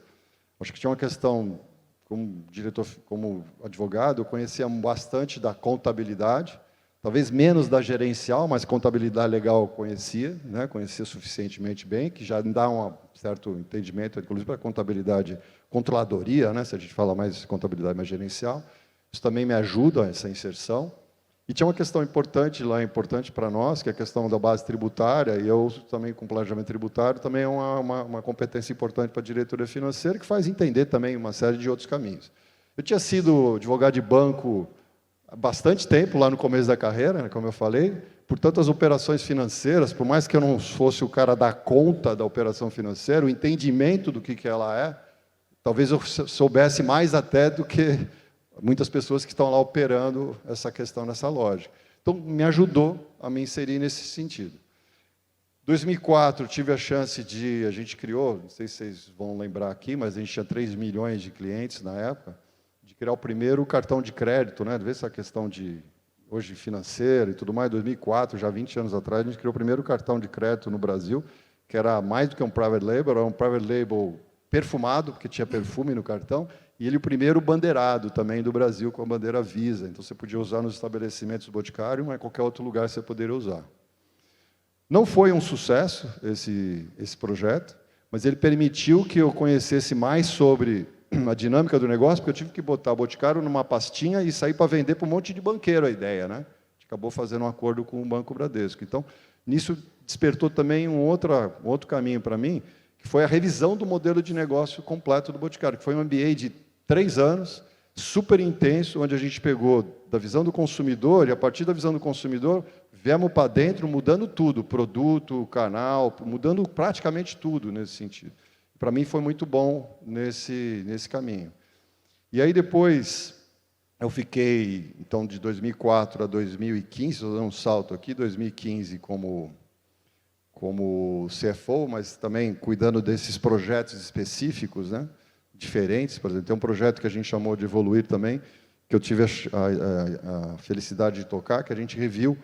Acho que tinha uma questão, como advogado, eu conhecia bastante da contabilidade, talvez menos da gerencial, mas contabilidade legal eu conhecia, né? Conhecia suficientemente bem, que já dá um certo entendimento, inclusive para contabilidade, controladoria, né? Se a gente fala mais contabilidade mais gerencial. Isso também me ajuda, essa inserção. E tinha uma questão importante lá, importante para nós, que é a questão da base tributária, e eu também com planejamento tributário, também é uma competência importante para a diretoria financeira, que faz entender também uma série de outros caminhos. Eu tinha sido advogado de banco há bastante tempo, lá no começo da carreira, né, como eu falei, portanto, as operações financeiras, por mais que eu não fosse o cara da conta da operação financeira, o entendimento do que ela é, talvez eu soubesse mais até do que muitas pessoas que estão lá operando essa questão nessa lógica. Então, me ajudou a me inserir nesse sentido. Em 2004, tive a chance a gente criou, não sei se vocês vão lembrar aqui, mas a gente tinha 3 milhões de clientes na época, de criar o primeiro cartão de crédito, né? Ver essa questão de, hoje, financeira e tudo mais. Em 2004, já 20 anos atrás, a gente criou o primeiro cartão de crédito no Brasil, que era mais do que um private label, era um private label perfumado, porque tinha perfume no cartão, e ele o primeiro bandeirado também do Brasil com a bandeira Visa. Então, você podia usar nos estabelecimentos do Boticário, mas em qualquer outro lugar você poderia usar. Não foi um sucesso esse projeto, mas ele permitiu que eu conhecesse mais sobre a dinâmica do negócio, porque eu tive que botar o Boticário numa pastinha e sair para vender para um monte de banqueiro a ideia, né? A gente acabou fazendo um acordo com o Banco Bradesco. Então, nisso despertou também um outro caminho para mim, que foi a revisão do modelo de negócio completo do Boticário, que foi um MBA de 3 anos, super intenso, onde a gente pegou da visão do consumidor, e a partir da visão do consumidor, viemos para dentro, mudando tudo, produto, canal, mudando praticamente tudo nesse sentido. Para mim foi muito bom nesse caminho. E aí depois, eu fiquei, então, de 2004 a 2015, estou dando um salto aqui, 2015 como CFO, mas também cuidando desses projetos específicos, né? Diferentes. Por exemplo, tem um projeto que a gente chamou de Evoluir também, que eu tive a felicidade de tocar, que a gente reviu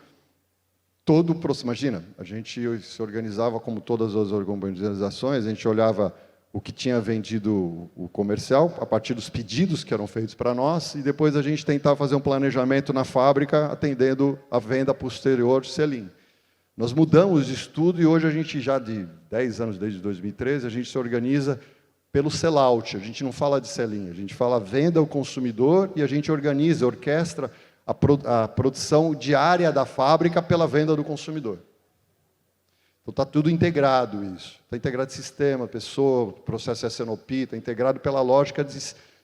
todo o processo. Imagina, a gente se organizava como todas as organizações, a gente olhava o que tinha vendido o comercial, a partir dos pedidos que eram feitos para nós, e depois a gente tentava fazer um planejamento na fábrica, atendendo a venda posterior de sell-in. Nós mudamos de estudo e hoje a gente, já de 10 anos, desde 2013, a gente se organiza pelo sell-out. A gente não fala de sell-in, a gente fala venda ao consumidor e a gente organiza, orquestra a produção diária da fábrica pela venda do consumidor. Então, está tudo integrado isso. Está integrado sistema, pessoa, processo SNOP, está integrado pela lógica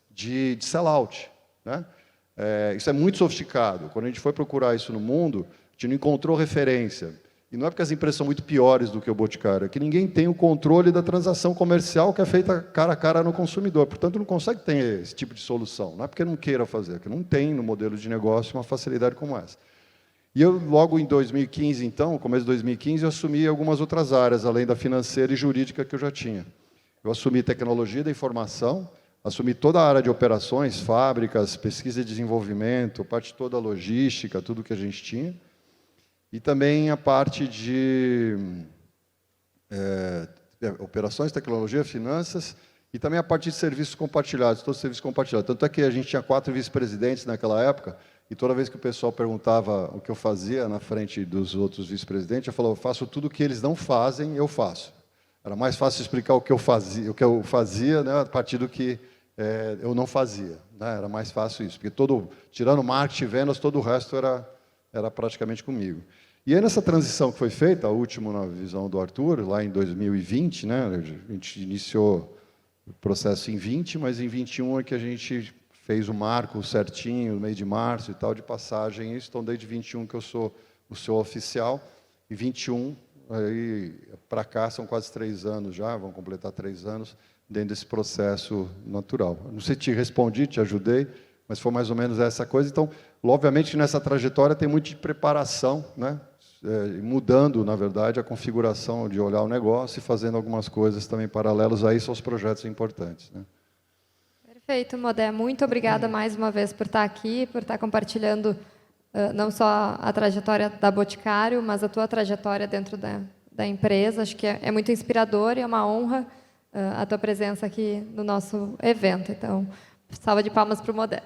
de sell-out, né? Isso é muito sofisticado. Quando a gente foi procurar isso no mundo, a gente não encontrou referência. E não é porque as empresas são muito piores do que o Boticário, é que ninguém tem o controle da transação comercial que é feita cara a cara no consumidor. Portanto, não consegue ter esse tipo de solução. Não é porque não queira fazer, é porque não tem no modelo de negócio uma facilidade como essa. E eu, logo em 2015, então, começo de 2015, eu assumi algumas outras áreas, além da financeira e jurídica que eu já tinha. Eu assumi tecnologia da informação, assumi toda a área de operações, fábricas, pesquisa e desenvolvimento, parte toda a logística, tudo que a gente tinha. E também a parte de operações, tecnologia, finanças, e também a parte de serviços compartilhados, todos os serviços compartilhados. Tanto é que a gente tinha 4 vice-presidentes naquela época, e toda vez que o pessoal perguntava o que eu fazia na frente dos outros vice-presidentes, eu falava, eu faço tudo o que eles não fazem, eu faço. Era mais fácil explicar o que eu fazia, né, a partir do que eu não fazia. Né? Era mais fácil isso, porque tirando marketing e vendas, todo o resto era praticamente comigo. E aí, nessa transição que foi feita, a última na visão do Arthur, lá em 2020, né, a gente iniciou o processo em 20, mas em 21 é que a gente fez o marco certinho, no mês de março e tal, de passagem. Então, desde 21 que eu sou o seu oficial, e 21, aí para cá, são quase 3 anos já, vão completar 3 anos, dentro desse processo natural. Não sei se te respondi, te ajudei, mas foi mais ou menos essa coisa. Então, obviamente, nessa trajetória tem muito de preparação, né? Mudando, na verdade, a configuração de olhar o negócio e fazendo algumas coisas também paralelas a isso, aos projetos importantes. Né? Perfeito, Modé. Muito obrigada mais uma vez por estar aqui, por estar compartilhando não só a trajetória da Boticário, mas a tua trajetória dentro da empresa. Acho que é muito inspirador e é uma honra a tua presença aqui no nosso evento. Então, salva de palmas para o Modé.